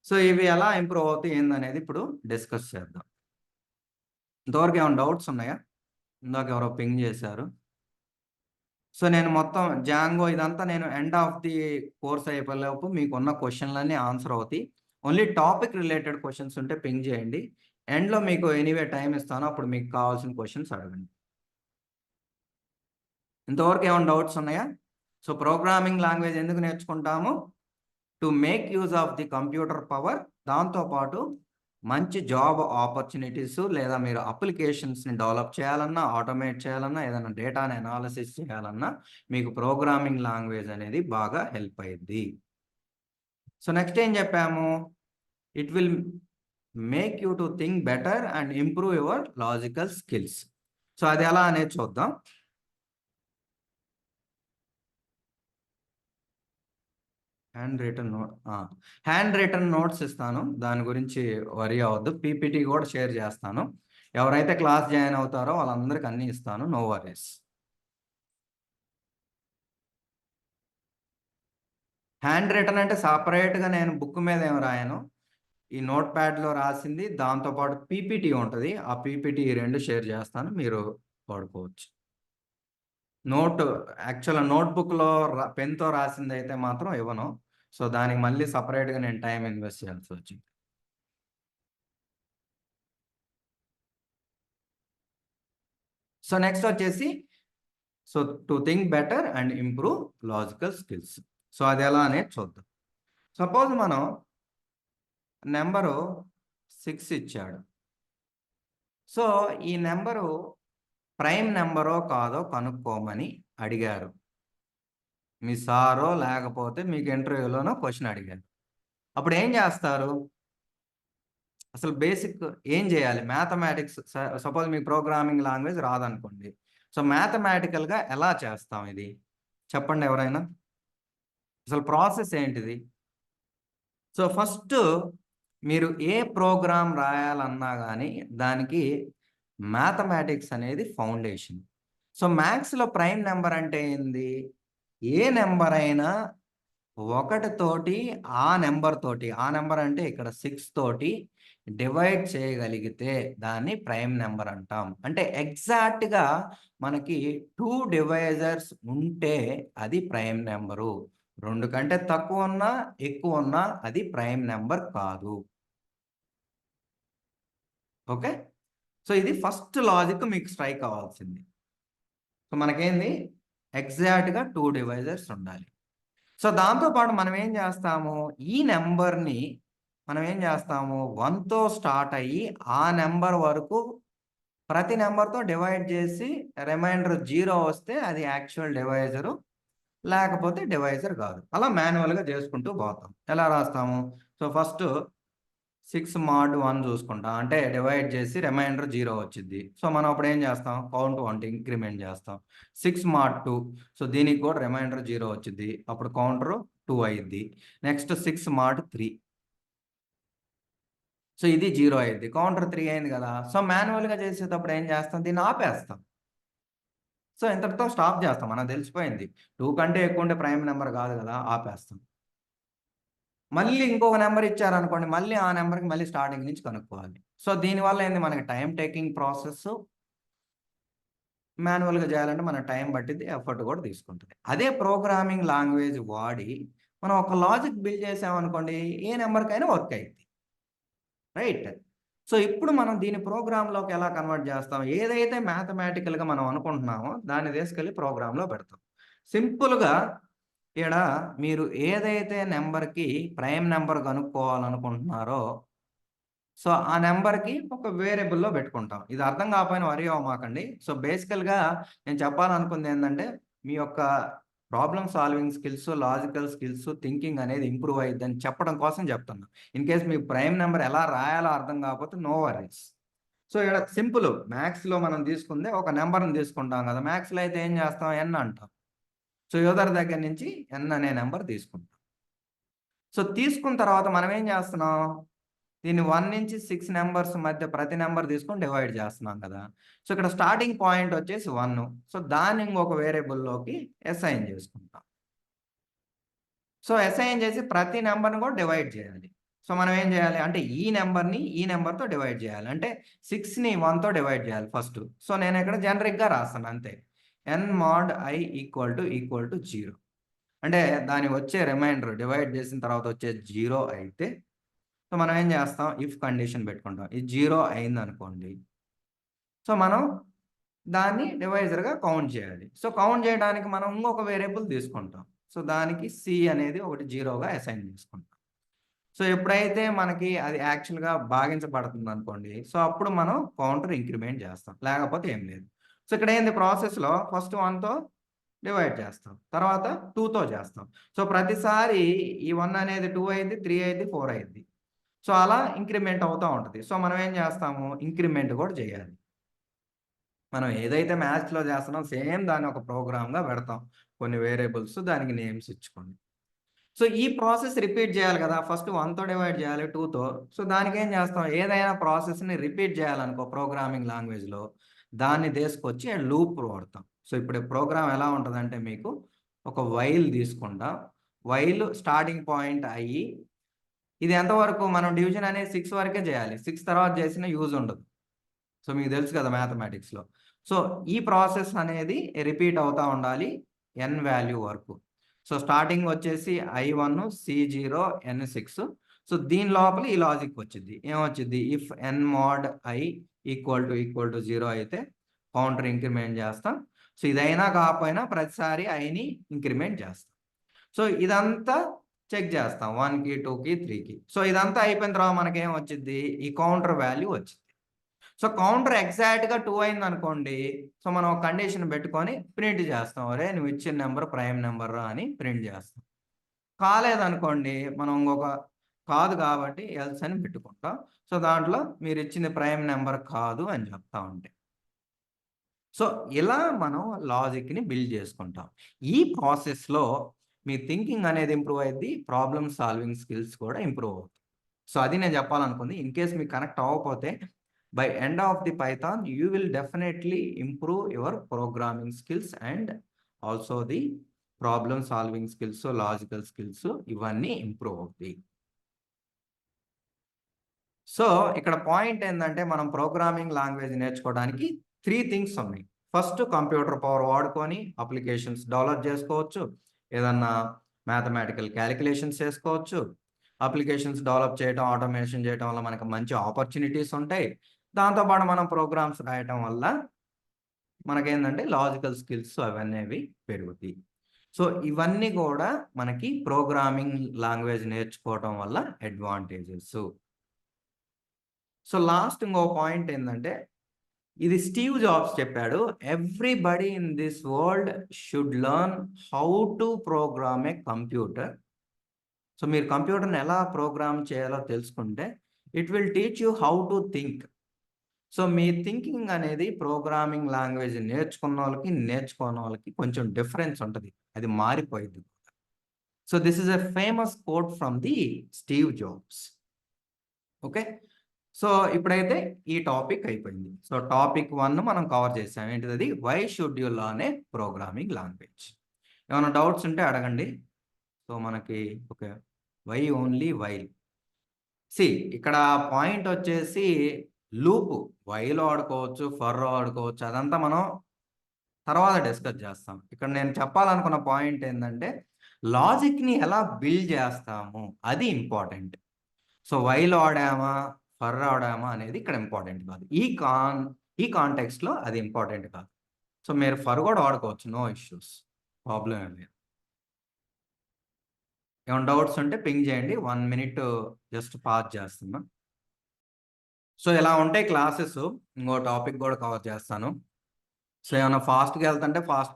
So ఇవి ఎలా ఇంప్రూవ్ అవుతాయి ఏందనేది ఇప్పుడు డిస్కస్ చేద్దాం. ఇంతవరకు ఏమైనా డౌట్స్ ఉన్నాయా? ఇందాక ఎవరో పింగ్ చేశారు. సో నేను మొత్తం జాంగో ఇదంతా నేను ఎండ్ ఆఫ్ ది కోర్స్ అయిపోయేలోపు మీకున్న క్వెషన్‌లన్నీ ఆన్సర్ అవుతాయి. ఓన్లీ టాపిక్ రిలేటెడ్ క్వెషన్స్ ఉంటే పింగ్ చేయండి. ఎండ్‌లో మీకు ఎనీవే టైమ్ ఇస్తాను. అప్పుడు మీకు కావాల్సిన క్వెషన్స్ అడగండి. ఇంతవరకు ఏమైనా డౌట్స్ ఉన్నాయా? సో ప్రోగ్రామింగ్ లాంగ్వేజ్ ఎందుకు నేర్చుకుంటాము? To make use of the computer power. దాంతో పాటు మంచి జాబ్ ఆపర్చునిటీస్ లేదా మీరు అప్లికేషన్స్‌ని డెవలప్ చేయాలన్నా, ఆటోమేట్ చేయాలన్నా, ఏదైనా డేటాని అనాలిసిస్ చేయాలన్నా మీకు ప్రోగ్రామింగ్ లాంగ్వేజ్ అనేది బాగా హెల్ప్ అయ్యిద్ది. సో నెక్స్ట్ ఏం చెప్పాము? It will make you to think better and improve your logical skills. So అది ఎలా అనేది చూద్దాం. హ్యాండ్ రిటన్ నోట్స్ ఇస్తాను. దాని గురించి వరీ అవ్వద్దు. పీపీటీ కూడా షేర్ చేస్తాను. ఎవరైతే క్లాస్ జాయిన్ అవుతారో వాళ్ళందరికి అన్నీ ఇస్తాను. No worries. హ్యాండ్ రిటన్ అంటే సెపరేట్‌గా నేను బుక్ మీద ఏమి రాయను. ఈ నోట్ ప్యాడ్‌లో రాసింది దాంతో పాటు పీపీటీ ఉంటది. ఆ పీపీటీ ఈ 2 షేర్ చేస్తాను. మీరు వాడుకోవచ్చు. నోట్ యాక్చువల్‌గా నోట్‌బుక్‌లో పెన్‌తో రాసిందైతే మాత్రం ఇవ్వను. సో దానికి మళ్ళీ సెపరేట్‌గా నేను టైమ్ ఇన్వెస్ట్ చేయాల్సొచ్చింది. సో నెక్స్ట్ వచ్చేసి so to think better and improve logical skills. So అది ఎలా అనేది చూద్దాం. సపోజ్ మనం నెంబరు 6 ఇచ్చాడు. సో ఈ నెంబరు ప్రైమ్ నెంబరో కాదో కనుక్కోమని అడిగారు. మీ సారో లేకపోతే మీకు ఇంటర్వ్యూలోనో క్వెషన్ అడిగారు. అప్పుడు ఏం చేస్తారు? అసలు బేసిక్ ఏం చేయాలి? మ్యాథమెటిక్స్ సపోజ్ మీకు ప్రోగ్రామింగ్ లాంగ్వేజ్ రాదనుకోండి. సో మ్యాథమెటికల్‌గా ఎలా చేస్తాం ఇది? చెప్పండి ఎవరైనా? అసలు ప్రాసెస్ ఏంటిది? సో ఫస్టు మీరు ఏ ప్రోగ్రామ్ రాయాలన్నా గాని దానికి మ్యాథమెటిక్స్ అనేది ఫౌండేషన్. సో మ్యాథ్స్‌లో ప్రైమ్ నంబర్ అంటే ఏంది? ఏ నంబర్ అయినా 1 తోటి ఆ నంబర్ అంటే ఇక్కడ 6 తోటి డివైడ్ చేయగలిగితే దాన్ని ప్రైమ్ నంబర్ అంటాం. అంటే ఎగ్జాక్ట్‌గా మనకి 2 డివైజర్స్ ఉంటే అది ప్రైమ్ నంబరు. 2 కంటే తక్కువున్నా, ఎక్కువున్నా అది ప్రైమ్ నంబర్ కాదు. ఓకే. సో ఇది ఫస్ట్ లాజిక్ మీకు స్ట్రైక్ అవ్వాల్సింది. సో మనకేంది ఎగ్జాక్ట్‌గా 2 డివైజర్స్ ఉండాలి. సో దాంతో పాటు మనం ఏం చేస్తాము? ఈ నంబర్‌ని మనం ఏం చేస్తాము 1తో స్టార్ట్ అయ్యి ఆ నెంబర్ వరకు ప్రతి నెంబర్‌తో డివైడ్ చేసి రిమైండర్ 0 వస్తే అది యాక్చువల్ డివైజరు. లేకపోతే డివైజర్ కాదు. అలా మాన్యువల్‌గా చేసుకుంటూ పోతాం. ఎలా రాస్తాము? సో, ఫస్ట్ 6 mod 1 చూసుకుంటాం. అంటే డివైడ్ చేసి రిమైండర్ 0 వచ్చిద్ది. సో, మనం అప్పుడు ఏం చేస్తాం? కౌంట్ 1 ఇంక్రిమెంట్ చేస్తాం. 6 mod 2 సో, దీనికి కూడా రిమైండర్ 0 వచ్చిద్ది. అప్పుడు కౌంటరు 2 అయ్యిద్ది. నెక్స్ట్ 6 mod 3 సో, ఇది 0 అయ్యిద్ది. కౌంటర్ 3 అయింది కదా! సో, మాన్యువల్‌గా చేసేటప్పుడు ఏం చేస్తాం? దీన్ని ఆపేస్తాం. సో, ఇంతటితో స్టాప్ చేస్తాం. మనకు తెలిసిపోయింది. 2 కంటే ఎక్కువ ఉంటే ప్రైమ్ నంబర్ కాదు కదా! ఆపేస్తాం. మళ్ళీ ఇంకొక నంబర్ ఇచ్చారనుకోండి, మళ్ళీ ఆ నంబర్‌కి మళ్ళీ స్టార్టింగ్ నుంచి కనుక్కోవాలి. సో, దీనివల్ల ఏంది మనకి టైమ్ టేకింగ్ ప్రాసెస్ మాన్యువల్‌గా చేయాలంటే మన టైం పట్టిద్ది, ఎఫర్ట్ కూడా తీసుకుంటది. అదే ప్రోగ్రామింగ్ లాంగ్వేజ్ వాడి మనం ఒక లాజిక్ బిల్డ్ చేసామనుకోండి, ఏ నంబర్‌కైనా వర్క్ అయ్యిద్ది. రైట్? సో, ఇప్పుడు మనం దీన్ని ప్రోగ్రామ్‌లోకి ఎలా కన్వర్ట్ చేస్తాం? ఏదైతే మ్యాథమెటికల్‌గా మనం అనుకుంటున్నామో దాన్ని తీసుకెళ్ళి ప్రోగ్రామ్‌లో పెడతాం. సింపుల్‌గా ఈడ మీరు ఏదైతే నంబర్‌కి ప్రైమ్ నంబర్ కనుక్కోవాలనుకుంటున్నారో, సో, ఆ నంబర్‌కి ఒక వేరియబుల్‌లో పెట్టుకుంటాం. ఇది అర్థం కాకపోయినా వరీ అవ్వమాకండి. సో, బేసికల్‌గా నేను చెప్పాలనుకుందేంటంటే, మీ యొక్క problem solving skills, logical skills, thinking అనేది ఇంప్రూవ్ అయ్యిద్దని చెప్పడం కోసం చెప్తున్నా. ఇన్ కేస్ మీకు ప్రైమ్ నంబర్ ఎలా రాయాలో అర్థం కాకపోతే నో వరీస్. సో, ఈడ సింపుల్ మ్యాథ్స్‌లో మనం తీసుకుందే ఒక నంబర్‌ని తీసుకుంటాం కదా! మ్యాథ్స్‌లో అయితే ఏం చేస్తాం? n అంటాం. సో, యూజర్ దగ్గర నుంచి n అనే నంబర్ తీసుకుంటాం. సో, తీసుకున్న తర్వాత మనం ఏం చేస్తున్నాం? దీన్ని 1-6 నంబర్స్ మధ్య ప్రతి నంబర్ తీసుకొని డివైడ్ చేస్తున్నాం కదా! సో, ఇక్కడ స్టార్టింగ్ పాయింట్ వచ్చేసి 1. సో, దాన్ని ఇంకొక వేరియబుల్‌లోకి అసైన్ చేసుకుంటాం. సో, అసైన్ చేసి ప్రతి నంబర్‌ని కూడా డివైడ్ చేయాలి. సో, మనం ఏం చేయాలి? అంటే ఈ నంబర్‌ని ఈ నంబర్‌తో డివైడ్ చేయాలి. అంటే 6ని 1తో డివైడ్ చేయాలి ఫస్టు. సో, నేను ఇక్కడ జనరిక్‌గా రాస్తాను అంతే. n mod i equal to 0. అంటే దానికి వచ్చే రిమైండర్ డివైడ్ చేసిన తర్వాత వచ్చేది 0 అయితే, సో, మనం ఏం చేస్తాం? ఇఫ్ కండిషన్ పెట్టుకుంటాం. ఇది 0 అయిందనుకోండి. సో, మనం దాన్ని డివైజర్‌గా కౌంట్ చేయాలి. సో, కౌంట్ చేయడానికి మనం ఇంకొక వేరియబుల్ తీసుకుంటాం. సో, దానికి సి అనేది ఒకటి 0గా అసైన్ చేసుకుంటాం. సో, ఎప్పుడైతే మనకి అది యాక్చువల్‌గా భాగించబడుతుందనుకోండి. సో, అప్పుడు మనం కౌంటర్ ఇంక్రిమెంట్ చేస్తాం. లేకపోతే ఏం లేదు. సో, ఇక్కడ ఏంది ప్రాసెస్‌లో ఫస్ట్ 1తో డివైడ్ చేస్తాం. తర్వాత 2తో చేస్తాం. సో, ప్రతిసారి ఈ 1 అనేది 2 అయ్యిద్ది, 3 అయ్యిద్ది, 4 అయ్యిద్ది. సో, అలా ఇంక్రిమెంట్ అవుతా ఉంటది. సో, మనం ఏం చేస్తాము? ఇంక్రిమెంట్ కూడా చేయాలి. మనం ఏదైతే మ్యాథ్స్‌లో చేస్తున్నామో సేమ్ దాన్ని ఒక ప్రోగ్రామ్‌గా పెడతాం. కొన్ని వేరియబుల్స్ దానికి నేమ్స్ ఇచ్చుకొని. సో, ఈ ప్రాసెస్ రిపీట్ చేయాలి కదా! ఫస్ట్ 1తో డివైడ్ చేయాలి 2తో. సో, దానికేం చేస్తాం? ఏదైనా ప్రాసెస్‌ని రిపీట్ చేయాలనుకో ప్రోగ్రామింగ్ లాంగ్వేజ్‌లో దాన్ని తీసుకొచ్చి లూప్ వాడతాం. సో, ఇప్పుడు ప్రోగ్రామ్ ఎలా ఉంటదంటే మీకు ఒక వైల్ తీసుకుంటాం. వైల్ స్టార్టింగ్ పాయింట్ అయ్యి ఇది ఎంతవరకు మనం డివిజన్ అనేది 6 వరకే చేయాలి. 6 తర్వాత చేసినా యూజ్ ఉండదు. సో, మీకు తెలుసు కదా మ్యాథమెటిక్స్‌లో. సో, ఈ ప్రాసెస్ అనేది రిపీట్ అవుతా ఉండాలి n వాల్యూ వరకు. సో, స్టార్టింగ్ వచ్చేసి I1, C0, N6. సో, దీని లోపల ఈ లాజిక్ వచ్చిద్ది. ఏమొచ్చిద్ది? If n mod i equal to 0 అయితే కౌంటర్ ఇంక్రిమెంట్ చేస్తాం. సో, ఇదైనా కాకపోయినా ప్రతిసారి iని ఇంక్రిమెంట్ చేస్తాం. సో, ఇదంతా చెక్ చేస్తాం. 1కి, 2కి, 3కి. సో, ఇదంతా అయిపోయిన తర్వాత మనకేం వచ్చిద్ది? ఈ కౌంటర్ వాల్యూ వచ్చిద్ది. సో, కౌంటర్ ఎగ్జాక్ట్‌గా 2 అయిందనుకోండి. సో, మనం ఒక కండిషన్ పెట్టుకొని ప్రింట్ చేస్తాం. "ఒరేయ్! నువ్వు ఇచ్చిన నంబర్ ప్రైమ్ నంబర్‌రా" అని ప్రింట్ చేస్తాం. కాలేదనుకోండి మనం ఇంకొక కాదు కాబట్టి ఎల్స్ అని పెట్టుకుంటాం. సో, దాంట్లో మీరిచ్చింది ప్రైమ్ నంబర్ కాదు అని చెప్తా ఉంటే. సో, ఇలా మనం లాజిక్‌ని బిల్డ్ చేసుకుంటాం. ఈ ప్రాసెస్‌లో మీ థింకింగ్ అనేది ఇంప్రూవ్ అయ్యిద్ది. ప్రాబ్లమ్ సాల్వింగ్ స్కిల్స్ కూడా ఇంప్రూవ్ అవుతాయి. సో, అది నేను చెప్పాలనుకుంది. ఇన్ కేస్ మీకు కనెక్ట్ అవ్వకపోతే by end of the Python, you will definitely improve your programming skills and also the problem solving skills, logical skills ఇవన్నీ ఇంప్రూవ్ అవుతాయి. సో, ఇక్కడ పాయింట్ ఏందంటే మనం ప్రోగ్రామింగ్ లాంగ్వేజ్ నేర్చుకోవడానికి 3 థింగ్స్ ఉన్నాయి. ఫస్ట్ కంప్యూటర్ పవర్ వాడుకొని అప్లికేషన్స్ డెవలప్ చేసుకోవచ్చు. ఏదన్నా మ్యాథమెటికల్ కాలిక్యులేషన్స్ చేసుకోవచ్చు. అప్లికేషన్స్ డెవలప్ చేయటం, ఆటోమేషన్ చేయటం వల్ల మనకు మంచి ఆపర్చునిటీస్ ఉంటాయి. దాంతో పాటు మనం ప్రోగ్రామ్స్ రాయటం వల్ల మనకేందంటే లాజికల్ స్కిల్స్ అవనేవి పెరుగుతాయి. సో ఇవన్నీ కూడా మనకి ప్రోగ్రామింగ్ లాంగ్వేజ్ నేర్చుకోవడం వల్ల అడ్వాంటేజెస్. సో లాస్ట్ ఇంకో పాయింట్ ఏంటంటే, ఇది స్టీవ్ జాబ్స్ చెప్పాడు. Everybody in this world should learn how to programme A computer. So మీరు కంప్యూటర్ని ఎలా ప్రోగ్రామ్ చేయాలో తెలుసుకుంటే it will teach you how to think. So me thinking అనేది ప్రోగ్రామింగ్ లాంగ్వేజ్ నేర్చుకున్న వాళ్ళకి నేర్చుకోని వాళ్ళకి కొంచెం డిఫరెన్స్ ఉంటుంది, అది మారిపోయింది. So this is a famous coat from the Steve jobs. Okay, so ఇప్పుడైతే ఈ టాపిక్ అయిపోయింది. సో టాపిక్ 1 మనం కవర్ చేసాం. ఏంటిది అది? Why should you learn a programming language. ఏమైనా డౌట్స్ ఉంటే అడగండి. సో మనకి ఓకే, వై ఓన్లీ వైల్. ఇక్కడ పాయింట్ వచ్చేసి లూప్. వైలో వాడుకోవచ్చు, ఫర్ వాడుకోవచ్చు, అదంతా మనం తర్వాత డిస్కస్ చేస్తాం. ఇక్కడ నేను చెప్పాలనుకున్న పాయింట్ ఏంటంటే లాజిక్ని ఎలా బిల్డ్ చేస్తాము అది ఇంపార్టెంట్. సో వైలో వాడామా, ఫర్ వాడామా అనేది ఇక్కడ ఇంపార్టెంట్ కాదు. ఈ కాంటెక్స్ట్లో అది ఇంపార్టెంట్ కాదు. సో మీరు ఫర్ కూడా వాడుకోవచ్చు, నో ఇష్యూస్, ప్రాబ్లం ఏం లేదు. ఏమైనా డౌట్స్ ఉంటే పింగ్ చేయండి. 1 మినిట్ జస్ట్ పాజ్ చేస్తున్నా. సో ఇలా ఉంటాయి క్లాసెస్. ఇంకో టాపిక్ కూడా కవర్ చేస్తాను. సో ఏమైనా ఫాస్ట్గా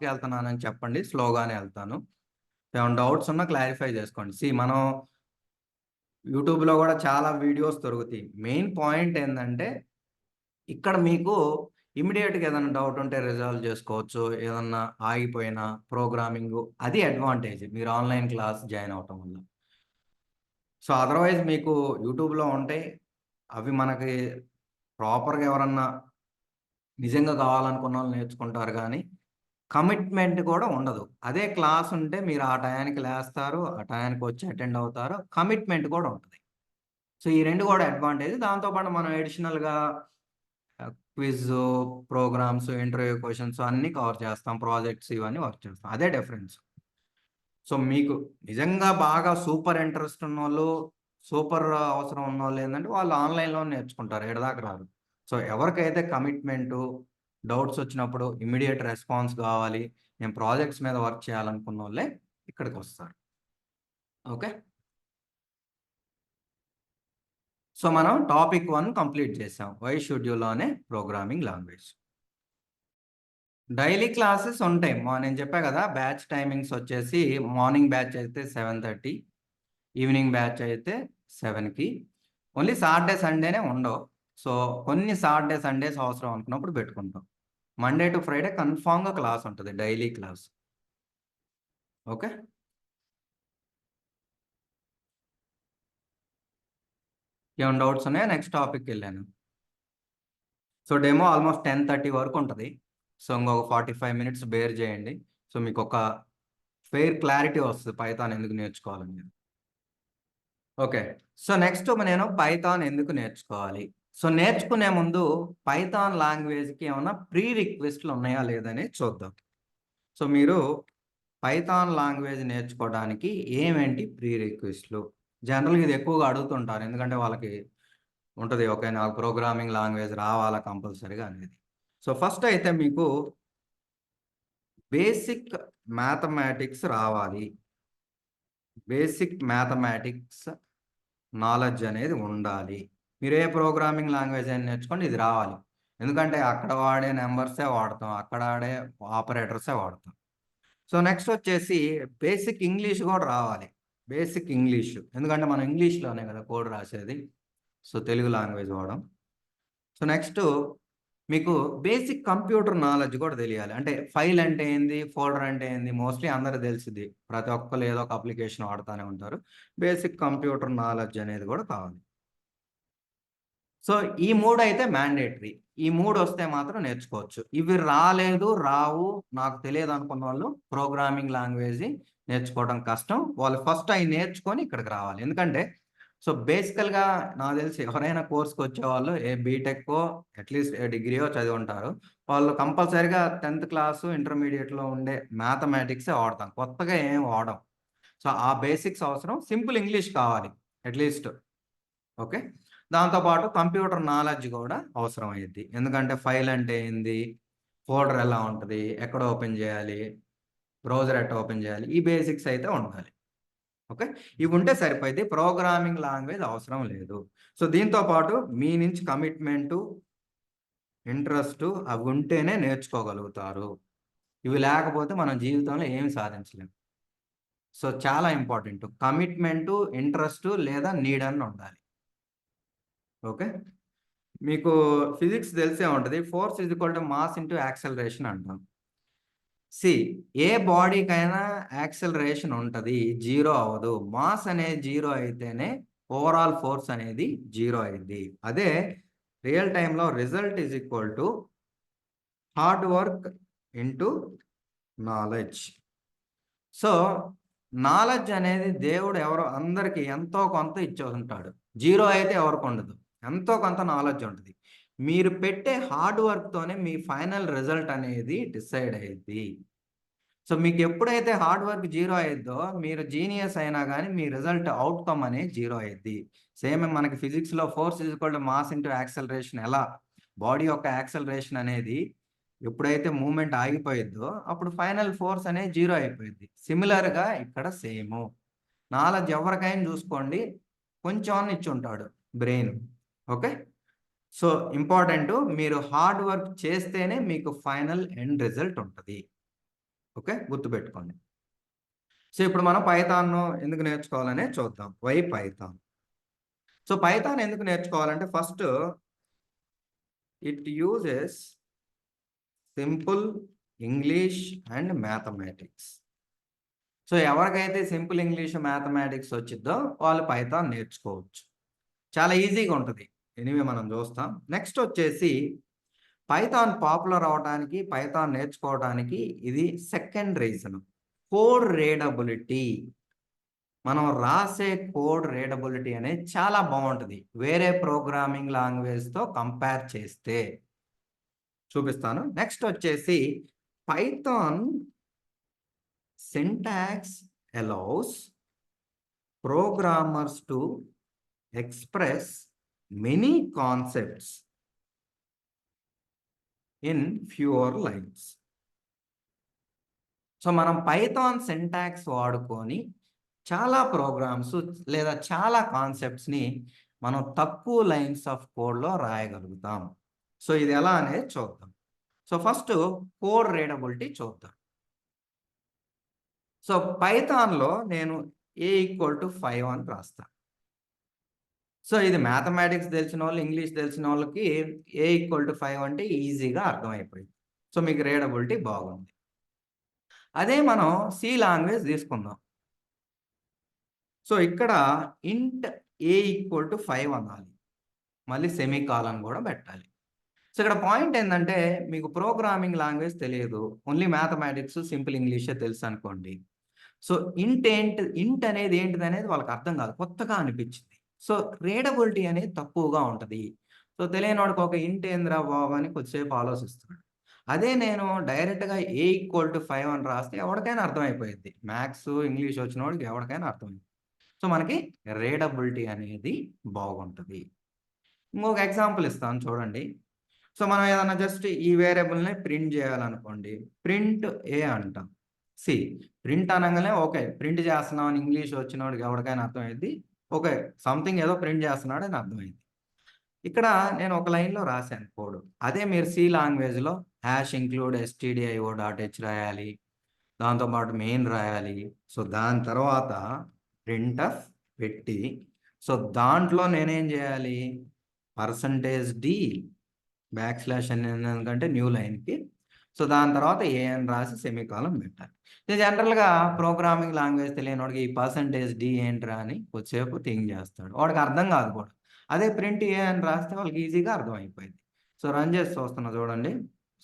వెళ్తున్నానని చెప్పండి, స్లోగానే వెళ్తాను. ఏమైనా డౌట్స్ ఉన్నా క్లారిఫై చేసుకోండి. మనం యూట్యూబ్లో కూడా చాలా వీడియోస్ దొరుకుతాయి. మెయిన్ పాయింట్ ఏంటంటే ఇక్కడ మీకు ఇమీడియట్గా ఏదైనా డౌట్ ఉంటే రిజాల్వ్ చేసుకోవచ్చు. ఏదన్నా ఆగిపోయినా ప్రోగ్రామింగ్, అది అడ్వాంటేజ్ మీరు ఆన్లైన్ క్లాస్ జాయిన్ అవటం వల్ల. సో అదర్వైజ్ మీకు యూట్యూబ్లో ఉంటాయి, అవి మనకి ప్రాపర్గా ఎవరన్నా నిజంగా కావాలనుకున్న వాళ్ళు నేర్చుకుంటారు, కానీ కమిట్మెంట్ కూడా ఉండదు. అదే క్లాస్ ఉంటే మీరు ఆ టయానికి లేస్తారు, ఆ టయానికి వచ్చి అటెండ్ అవుతారు, కమిట్మెంట్ కూడా ఉంటుంది. సో ఈ 2 కూడా అడ్వాంటేజ్. దాంతోపాటు మనం అడిషనల్గా క్విజ్, ప్రోగ్రామ్స్, ఇంటర్వ్యూ క్వశ్చన్స్ అన్నీ కవర్ చేస్తాం, ప్రాజెక్ట్స్ ఇవన్నీ వర్క్ చేస్తాం. అదే డిఫరెన్స్. సో మీకు నిజంగా బాగా సూపర్ ఇంట్రెస్ట్ ఉన్నోళ్ళు, సూపర్ అవసరం ఉన్నోళ్ళు ఏంటంటే వాళ్ళు ఆన్లైన్‌లో నేర్చుకుంటారు, ఈడ దాకా రారు. సో ఎవరికైతే కమిట్మెంటు, డౌట్స్ వచ్చినప్పుడు ఇమ్మీడియేట్ రెస్పాన్స్ కావాలి, నేను ప్రాజెక్ట్స్ మీద వర్క్ చేయాలనుకున్నోళ్ళే ఇక్కడికొస్తారు. ఓకే, సో మనం టాపిక్ 1 కంప్లీట్ చేసాం. Why should you learn a programming language. Daily classes ఉంటాయి. నేను చెప్పా కదా, బ్యాచ్ టైమింగ్స్ వచ్చేసి మార్నింగ్ బ్యాచ్ అయితే 7:30, ఈవినింగ్ బ్యాచ్ అయితే 7కి. ఓన్లీ సాటర్డే సండేనే ఉండవు. సో కొన్ని సాటర్డే సండేస్ అవసరం అనుకున్నప్పుడు పెట్టుకుంటాం. మండే టు ఫ్రైడే కన్ఫామ్గా క్లాస్ ఉంటుంది, డైలీ క్లాస్. ఓకే, ఏమైనా డౌట్స్ ఉన్నాయా? నెక్స్ట్ టాపిక్కి వెళ్ళాను. సో డెమో ఆల్మోస్ట్ 10:30 వరకు ఉంటుంది. సో ఇంకొక 45 మినిట్స్ బేర్ చేయండి. సో మీకు ఒక ఫెయిర్ క్లారిటీ వస్తుంది పైథాన్ ఎందుకు నేర్చుకోవాలని. ఓకే, సో నెక్స్ట్ నేను పైథాన్ ఎందుకు నేర్చుకోవాలి. సో నేర్చుకునే ముందు పైథాన్ లాంగ్వేజ్కి ఏమైనా ప్రీ రిక్వెస్ట్లు ఉన్నాయా లేదని చూద్దాం. సో మీరు పైథాన్ లాంగ్వేజ్ నేర్చుకోవడానికి ఏమేంటి ప్రీ రిక్వెస్ట్లు? జనరల్గా ఇది ఎక్కువగా అడుగుతుంటారు, ఎందుకంటే వాళ్ళకి ఉంటుంది, ఓకే నాకు ప్రోగ్రామింగ్ లాంగ్వేజ్ రావాలా కంపల్సరీగా అనేది. సో ఫస్ట్ అయితే మీకు బేసిక్ మ్యాథమెటిక్స్ రావాలి. బేసిక్ మ్యాథమెటిక్స్ నాలెడ్జ్ అనేది ఉండాలి. మీరు ఏ ప్రోగ్రామింగ్ లాంగ్వేజ్ అయినా నేర్చుకోండి, ఇది రావాలి. ఎందుకంటే అక్కడ వాడే నెంబర్సే వాడతాం, అక్కడ ఆడే ఆపరేటర్సే వాడతాం. సో నెక్స్ట్ వచ్చేసి బేసిక్ ఇంగ్లీష్ కూడా రావాలి. బేసిక్ ఇంగ్లీష్, ఎందుకంటే మనం ఇంగ్లీష్లోనే కదా కోడ్ రాసేది, సో తెలుగు లాంగ్వేజ్ వాడడం. సో నెక్స్ట్ మీకు బేసిక్ కంప్యూటర్ నాలెడ్జ్ కూడా తెలియాలి. అంటే ఫైల్ అంటే ఏంది, ఫోల్డర్ అంటే ఏంది, మోస్ట్లీ అందరికి తెలిసింది. ప్రతి ఒక్కరు ఏదో ఒక అప్లికేషన్ వాడుతూనే ఉంటారు. బేసిక్ కంప్యూటర్ నాలెడ్జ్ అనేది కూడా కావాలి. సో ఈ 3 అయితే మ్యాండేటరీ. ఈ 3 వస్తే మాత్రం నేర్చుకోవచ్చు. ఇవి రావు, నాకు తెలియదు అనుకున్న వాళ్ళు ప్రోగ్రామింగ్ లాంగ్వేజ్ నేర్చుకోవడం కష్టం. వాళ్ళు ఫస్ట్ అవి నేర్చుకొని ఇక్కడికి రావాలి. ఎందుకంటే సో బేసికల్గా నాకు తెలిసి ఎవరైనా కోర్స్కి వచ్చేవాళ్ళు బీటెక్కో అట్లీస్ట్ డిగ్రీయో చదివి ఉంటారు. వాళ్ళు కంపల్సరీగా 10th క్లాసు ఇంటర్మీడియట్లో ఉండే మ్యాథమెటిక్సే వాడతాం, కొత్తగా ఏం వాడం. సో ఆ బేసిక్స్ అవసరం. సింపుల్ ఇంగ్లీష్ కావాలి అట్లీస్ట్. ఓకే, దాంతోపాటు కంప్యూటర్ నాలెడ్జ్ కూడా అవసరం అయ్యిద్ది. ఎందుకంటే ఫైల్ అంటే ఏంది, ఫోల్డర్ ఎలా ఉంటుంది, ఎక్కడ ఓపెన్ చేయాలి, బ్రౌజర్ ఎట్లా ఓపెన్ చేయాలి, ఈ బేసిక్స్ అయితే ఉండాలి. ఓకే, ఇవి ఉంటే సరిపోయింది. ప్రోగ్రామింగ్ లాంగ్వేజ్ అవసరం లేదు. సో దీంతో పాటు మీ నుంచి కమిట్మెంటు, ఇంట్రెస్ట్ అవి ఉంటేనే నేర్చుకోగలుగుతారు. ఇవి లేకపోతే మనం జీవితంలో ఏమి సాధించలేము. సో చాలా ఇంపార్టెంట్. కమిట్మెంటు, ఇంట్రెస్ట్ లేదా నీడ్ అని ఉండాలి. ఓకే, మీకు ఫిజిక్స్ తెలిసే ఉంటది. Force is equal to mass into acceleration అంటాం. సి, ఏ బాడీకైనా యాక్సెలరేషన్ ఉంటది. జీరో అవ్వదు. మాస్ అనేది జీరో అయితేనే ఓవరాల్ ఫోర్స్ అనేది జీరో అయింది. అదే రియల్ టైంలో result is equal to hard work into knowledge. So knowledge అనేది దేవుడు ఎవరో అందరికి ఎంతో కొంత ఇచ్చి ఉంటాడు. జీరో అయితే ఎవరికి ఉండదు. ఎంతో కొంత నాలెడ్జ్ ఉంటుంది. మీరు పెట్టే హార్డ్ వర్క్‌తోనే మీ ఫైనల్ రిజల్ట్ అనేది డిసైడ్ అయ్యిద్ది. సో మీకు ఎప్పుడైతే హార్డ్ వర్క్ జీరో అయ్యిద్దో, మీరు జీనియస్ అయినా గాని మీ రిజల్ట్ అవుట్‌కమ్ అనేది జీరో అయ్యిద్ది. సేమ్ మనకి ఫిజిక్స్‌లో force is equal to mass into acceleration ఎలా బాడీ యొక్క యాక్సెలరేషన్ అనేది ఎప్పుడైతే మూవ్‌మెంట్ ఆగిపోయిద్దో, అప్పుడు ఫైనల్ ఫోర్స్ అనేది జీరో అయిపోయిద్ది. సిమిలర్‌గా ఇక్కడ సేము. నాలెడ్జ్ ఎవరికైనా చూసుకోండి, కొంచెం అన్నా ఇచ్చుంటాడు బ్రెయిన్. ఓకే, సో ఇంపార్టెంటు మీరు హార్డ్ వర్క్ చేస్తేనే మీకు ఫైనల్ ఎండ్ రిజల్ట్ ఉంటది. ఓకే, గుర్తుపెట్టుకోండి. సో ఇప్పుడు మనం పైథాన్‌ను ఎందుకు నేర్చుకోవాలనేది చూద్దాం. Why Python? సో పైథాన్ ఎందుకు నేర్చుకోవాలంటే first it uses simple English and mathematics. So ఎవరికైతే సింపుల్ ఇంగ్లీష్, మ్యాథమెటిక్స్ వచ్చిద్దో వాళ్ళు పైథాన్ నేర్చుకోవచ్చు. చాలా ఈజీగా ఉంటది. ఎనీవే మనం చూస్తాం. నెక్స్ట్ వచ్చేసి పైథాన్ పాపులర్ అవ్వటానికి, పైథాన్ నేర్చుకోవడానికి ఇది సెకండ్ రీజన్. Code readability. మనం రాసే కోడ్ రీడబిలిటీ అనేది చాలా బావుంటది. వేరే ప్రోగ్రామింగ్ లాంగ్వేజ్‌తో కంపేర్ చేస్తే. చూపిస్తాను. నెక్స్ట్ వచ్చేసి Python syntax allows programmers to express many concepts in fewer lines. So మనం పైథాన్ సింటాక్స్ వాడుకొని చాలా ప్రోగ్రామ్స్ లేదా చాలా కాన్సెప్ట్స్‌ని మనం తక్కువ లైన్స్ ఆఫ్ కోడ్‌లో రాయగలుగుతాం. సో ఇది ఎలా అనేది చూద్దాం. సో ఫస్ట్ కోడ్ రీడబిలిటీ చూద్దాం. సో పైథాన్‌లో నేను A = 5 అని రాస్తా. సో ఇది మ్యాథమెటిక్స్ తెలిసినోళ్ళు, ఇంగ్లీష్ తెలిసినోళ్ళకి A = 5 అంటే ఈజీగా అర్థమైపోయింది. సో మీకు రీడబిలిటీ బాగుంది. అదే మనం సి లాంగ్వేజ్ తీసుకుందాం. సో ఇక్కడ ఇంట్ A = 5 అనాలి. మళ్ళీ సెమీకోలన్ కూడా పెట్టాలి. సో ఇక్కడ పాయింట్ ఏందంటే మీకు ప్రోగ్రామింగ్ లాంగ్వేజ్ తెలియదు. ఓన్లీ మ్యాథమెటిక్స్, సింపుల్ ఇంగ్లీషే తెలుసనుకోండి. సో ఇంట్ అనేది ఏంటిదనేది వాళ్ళకి అర్థం కాదు. కొత్తగా అనిపించింది. సో రీడబిలిటీ అనేది తక్కువగా ఉంటది. సో తెలియనోడికి ఒక ఇంట్ ఏందిరా బాబు అని కొద్దిసేపు ఆలోచిస్తాడు. అదే నేను డైరెక్ట్‌గా A = 5 అని రాస్తే ఎవడికైనా అర్థమైపోయిద్ది. మ్యాథ్స్, ఇంగ్లీష్ వచ్చినోడికి ఎవడికైనా అర్థమైద్ది. సో మనకి రీడబిలిటీ అనేది బాగుంటది. ఇంకొక ఎగ్జాంపుల్ ఇస్తాను చూడండి. సో మనం ఏదన్నా జస్ట్ ఈ వేరియబుల్‌ని ప్రింట్ చేయాలనుకోండి. ప్రింట్ ఏ అంటాం. సి, ప్రింట్ అనంగానే ఓకే. ప్రింట్ చేస్తున్నాం అని ఇంగ్లీష్ వచ్చినోడికి ఎవడికైనా అర్థమైద్ది. ఓకే, సంథింగ్ ఏదో ప్రింట్ చేస్తున్నాడని అర్థమైంది. ఇక్కడ నేను ఒక లైన్‌లో రాశాను కోడ్. అదే మీరు సి లాంగ్వేజ్‌లో #include stdio.h రాయాలి. దాంతో పాటు మెయిన్ రాయాలి. సో దాని తర్వాత ప్రింట్‌ఎఫ్ పెట్టి సో దాంట్లో నేనేం చేయాలి? %d బ్యాక్‌స్లాష్ ఎందుకంటే న్యూ లైన్‌కి. సో దాని తర్వాత ఏ అని రాసి సెమీకోలన్ పెట్టాలి. ఇది జనరల్‌గా ప్రోగ్రామింగ్ లాంగ్వేజ్ తెలియనోడికి ఈ %d ఏంట్రా అని కొద్దిసేపు థింక్ చేస్తాడు. వాడికి అర్థం కాదు కూడా. అదే ప్రింట్ ఏ అని రాస్తే వాళ్ళకి ఈజీగా అర్థమైపోయిద్ది. సో రన్ చేసి చూస్తున్నా చూడండి.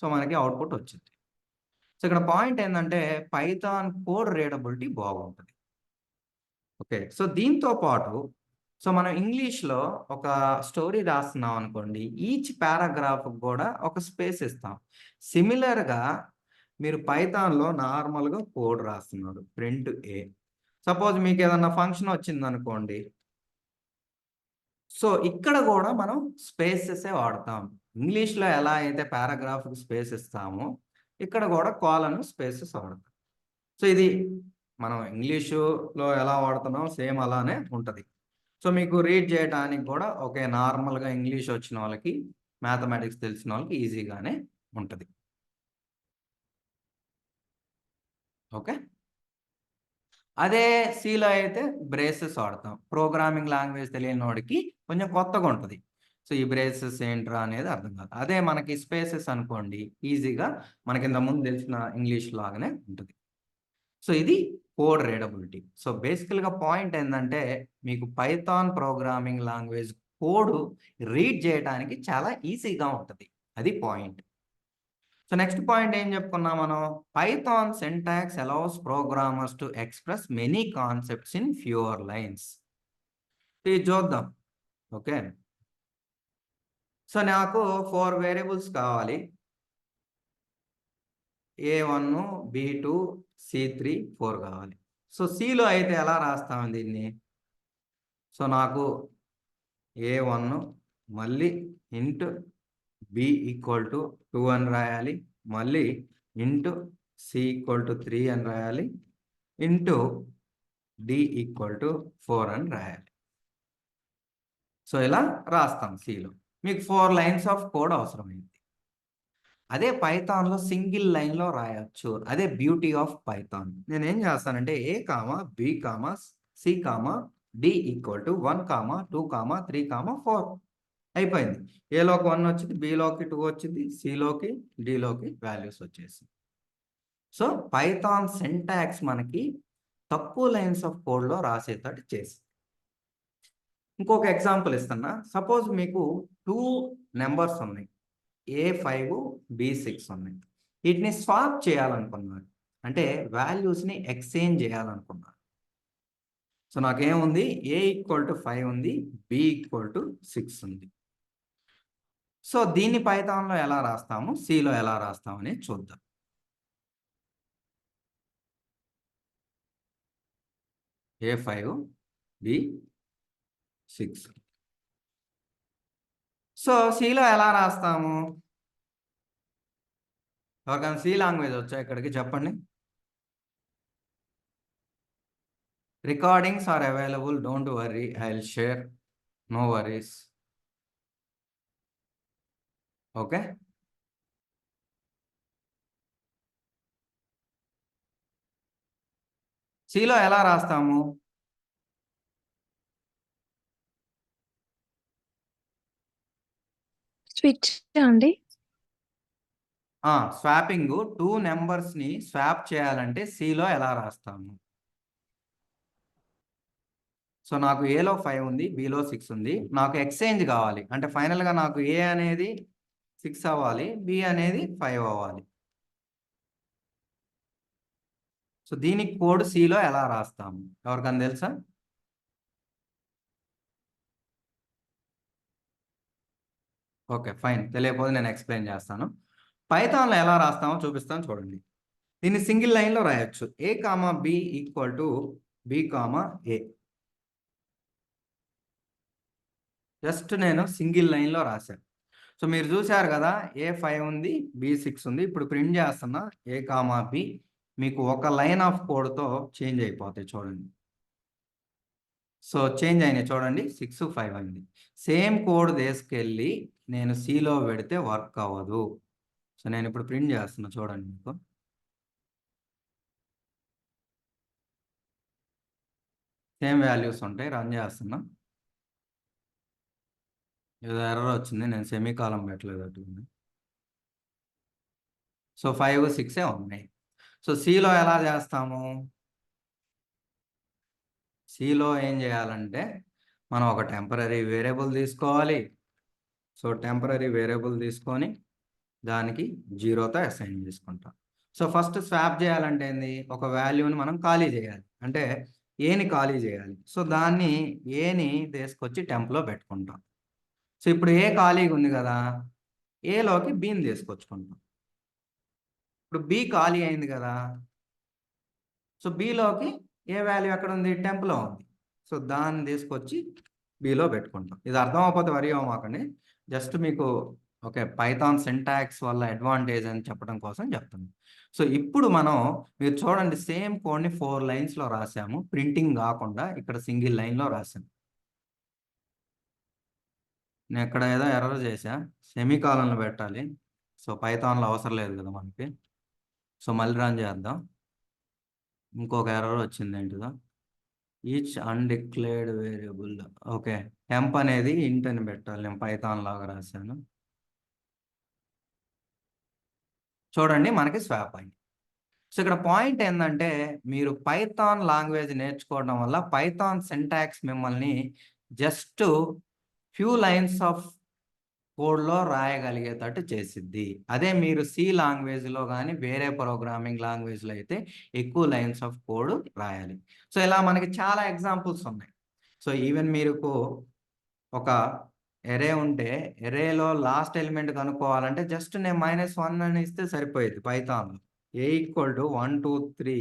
సో మనకి అవుట్‌పుట్ వచ్చింది. సో ఇక్కడ పాయింట్ ఏందంటే పైథాన్ కోడ్ రీడబిలిటీ బాగుంటది. ఓకే, సో దీంతో పాటు సో మనం ఇంగ్లీష్‌లో ఒక స్టోరీ రాస్తున్నాం అనుకోండి. ఈచ్ పారాగ్రాఫ్‌కి కూడా ఒక స్పేస్ ఇస్తాం. సిమిలర్‌గా మీరు పైథాన్‌లో నార్మల్‌గా కోడ్ రాస్తున్నారు. ప్రింట్ ఏ. సపోజ్ మీకేదన్నా ఫంక్షన్ వచ్చిందనుకోండి. సో ఇక్కడ గూడా మనం స్పేసెసే వాడతాం. ఇంగ్లీష్‌లో ఎలా అయితే పారాగ్రాఫ్‌కి స్పేస్ ఇస్తామో, ఇక్కడ గూడా కోలన్ స్పేసెస్ వాడతాం. సో ఇది మనం ఇంగ్లీషులో ఎలా వాడుతున్నాం సేమ్ అలానే ఉంటుంది. సో మీకు రీడ్ చేయడానికి కూడా ఒకే నార్మల్గా ఇంగ్లీష్ వచ్చిన వాళ్ళకి మ్యాథమెటిక్స్ తెలిసిన వాళ్ళకి ఈజీగానే ఉంటుంది. ఓకే. అదే సిలో అయితే బ్రేసెస్ వాడతాం. ప్రోగ్రామింగ్ లాంగ్వేజ్ తెలియని వాడికి కొంచెం కొత్తగా ఉంటుంది. సో ఈ బ్రేసెస్ ఏంట్రా అనేది అర్థం కాదు. అదే మనకి స్పేసెస్ అనుకోండి ఈజీగా మనకి ఇంతకుముందు తెలిసిన ఇంగ్లీష్ లాగానే ఉంటుంది. సో ఇది కోడ్ రీడబిలిటీ. సో బేసికల్గా పాయింట్ ఏంటంటే మీకు Python programming language code read చేయడానికి చాలా ఈజీగా ఉంటుంది. అది పాయింట్. సో నెక్స్ట్ పాయింట్ ఏం చెప్పుకున్నాం మనం? Python syntax allows programmers to express many concepts in fewer lines. ఇది చూద్దాం. ఓకే. సో నాకు 4 వేరియబుల్స్ కావాలి. A1, B2, C3, 4 కావాలి. సో సిలో అయితే ఎలా రాస్తాం దీన్ని? సో నాకు A1 మళ్ళీ ఇంటూ B ఈక్వల్ టు 2 అని రాయాలి. మళ్ళీ ఇంటూ C ఈక్వల్ టు 3 అని రాయాలి. ఇంటూ D ఈక్వల్ టు 4 అని రాయాలి. సో ఇలా రాస్తాం సిలో. మీకు 4 లైన్స్ ఆఫ్ కోడ్ అవసరమైంది. అదే పైథాన్లో సింగిల్ లైన్లో రాయొచ్చు. అదే బ్యూటీ ఆఫ్ పైథాన్. నేనేం చేస్తానంటే A, B, C, D equal to 1, 2, 3, 4 అయిపోయింది. ఏలోకి 1 వచ్చింది, బిలోకి 2 వచ్చింది, సిలోకి డిలోకి వాల్యూస్ వచ్చేసింది. సో పైథాన్ సింటాక్స్ మనకి తక్కువ లైన్స్ ఆఫ్ కోడ్లో రాసేటట్టు చేసి. ఇంకొక ఎగ్జాంపుల్ ఇస్తున్నా. సపోజ్ మీకు 2 నెంబర్స్ ఉన్నాయి. A5, B6 ఉన్నాయి. వీటిని స్వాప్ చేయాలనుకున్నారు. అంటే వాల్యూస్ని ఎక్స్చేంజ్ చేయాలనుకున్నారు. సో నాకేముంది? A ఈక్వల్ టు 5 ఉంది, B ఈక్వల్ టు 6 ఉంది. సో దీన్ని పైథాన్లో ఎలా రాస్తాము, సిలో ఎలా రాస్తాము అనేది చూద్దాం. A5, B6. సో సిలో ఎలా రాస్తాము? ఎవరికైనా సి లాంగ్వేజ్ వచ్చా ఇక్కడికి చెప్పండి. Recordings are available, don't worry, I will share, no worries. Okay. సిలో ఎలా రాస్తాము? స్విచ్ అండి. స్వాపింగ్ 2 నెంబర్స్ని స్వాప్ చేయాలంటే సిలో ఎలా రాస్తాము? సో నాకు ఏలో 5 ఉంది, బిలో 6 ఉంది. నాకు ఎక్స్చేంజ్ కావాలి. అంటే ఫైనల్గా నాకు ఏ అనేది 6 అవ్వాలి, బి అనేది 5 అవ్వాలి. సో దీనికి కోడ్ సిలో ఎలా రాస్తాము? ఎవరికైనా తెలుసా? Okay, fine. తెలియకపోతే నేను ఎక్స్ప్లెయిన్ చేస్తాను. పైథాన్లో ఎలా రాస్తామో చూపిస్తాను చూడండి. దీన్ని సింగిల్ లైన్లో రాయొచ్చు. A, B equal to B, A. Just నేను సింగిల్ లైన్లో రాశాను. సో మీరు చూశారు కదా, A5 ఉంది, B6 ఉంది. ఇప్పుడు ప్రింట్ చేస్తున్నా A, B. మీకు ఒక లైన్ ఆఫ్ కోడ్తో చేంజ్ అయిపోతాయి చూడండి. సో చేంజ్ అయినాయి చూడండి, 6, 5 అయింది. సేమ్ కోడ్ తీసుకెళ్ళి నేను సిలో పెడితే వర్క్ అవ్వదు. సో నేను ఇప్పుడు ప్రింట్ చేస్తున్నా చూడండి. మీకు సేమ్ వాల్యూస్ ఉంటాయి. రన్ చేస్తున్నా. ఏదో ఎర్రర్ వచ్చింది, నేను సెమీకాలం పెట్టలేదు అట్లుంది. సో 5, 6 ఉన్నాయి. సో సిలో ఎలా చేస్తాము? సిలో ఏం చేయాలంటే మనం ఒక టెంపరరీ వేరియబుల్ తీసుకోవాలి. సో టెంపరరీ వేరియబుల్ తీసుకొని దానికి 0తో అసైన్ చేసుకుంటాం. సో ఫస్ట్ స్వాప్ చేయాలంటే ఏంది? ఒక వాల్యూని మనం ఖాళీ చేయాలి. అంటే ఏని ఖాళీ చేయాలి. సో దాన్ని ఏని తీసుకొచ్చి టెంప్లో పెట్టుకుంటాం. సో ఇప్పుడు ఏ ఖాళీగా ఉంది కదా, ఏలోకి బీని తీసుకొచ్చుకుంటాం. ఇప్పుడు బి ఖాళీ అయింది కదా, సో బిలోకి ఏ వాల్యూ ఎక్కడ ఉంది? టెంప్లో ఉంది. సో దాన్ని తీసుకొచ్చి బిలో పెట్టుకుంటాం. ఇది అర్థం అవ్వకపోతే వరి అవ్వమాకండి. జస్ట్ మీకు ఓకే. పైథాన్ సింటాక్స్ వల్ల అడ్వాంటేజ్ అని చెప్పడం కోసం చెప్తున్నాను. సో, ఇప్పుడు మనం మీరు చూడండి సేమ్ కోడ్‌ని 4 లైన్స్‌లో రాసాము. ప్రింటింగ్ గాకుండా ఇక్కడ సింగిల్ లైన్‌లో రాసాను. నేనిక్కడ ఏదో ఎర్రర్ చేశా. సెమీకోలన్‌లు పెట్టాలి. సో, పైథాన్‌లో అవసరం లేదు కదా మనకి. సో, మళ్ళీ రన్ చేద్దాం. ఇంకొక ఎర్రర్ వచ్చిందేంటిదో. Each undeclared variable. Okay. Temp అనేది ఇంట్ అని పెట్టాలి. నేను పైథాన్ లాగా రాసాను. చూడండి మనకి స్వాప్ అయింది. సో, ఇక్కడ పాయింట్ ఏందంటే, మీరు పైథాన్ లాంగ్వేజ్ నేర్చుకోవడం వల్ల పైథాన్ సింటాక్స్ మిమ్మల్ని జస్ట్ ఫ్యూ లైన్స్ ఆఫ్ కోడ్‌లో రాయగలిగేటట్టు చేసిద్ది. అదే మీరు సి లాంగ్వేజ్‌లో గాని, వేరే ప్రోగ్రామింగ్ లాంగ్వేజ్‌లో అయితే ఎక్కువ లైన్స్ ఆఫ్ కోడ్ రాయాలి. సో, ఇలా మనకి చాలా ఎగ్జాంపుల్స్ ఉన్నాయి. సో, ఈవెన్ మీకు ఒక అర్రే ఉంటే, అర్రేలో లాస్ట్ ఎలిమెంట్ కనుక్కోవాలంటే జస్ట్ నేను -1 అని ఇస్తే సరిపోయేది పైథాన్‌లో. A = 1, 2, 3,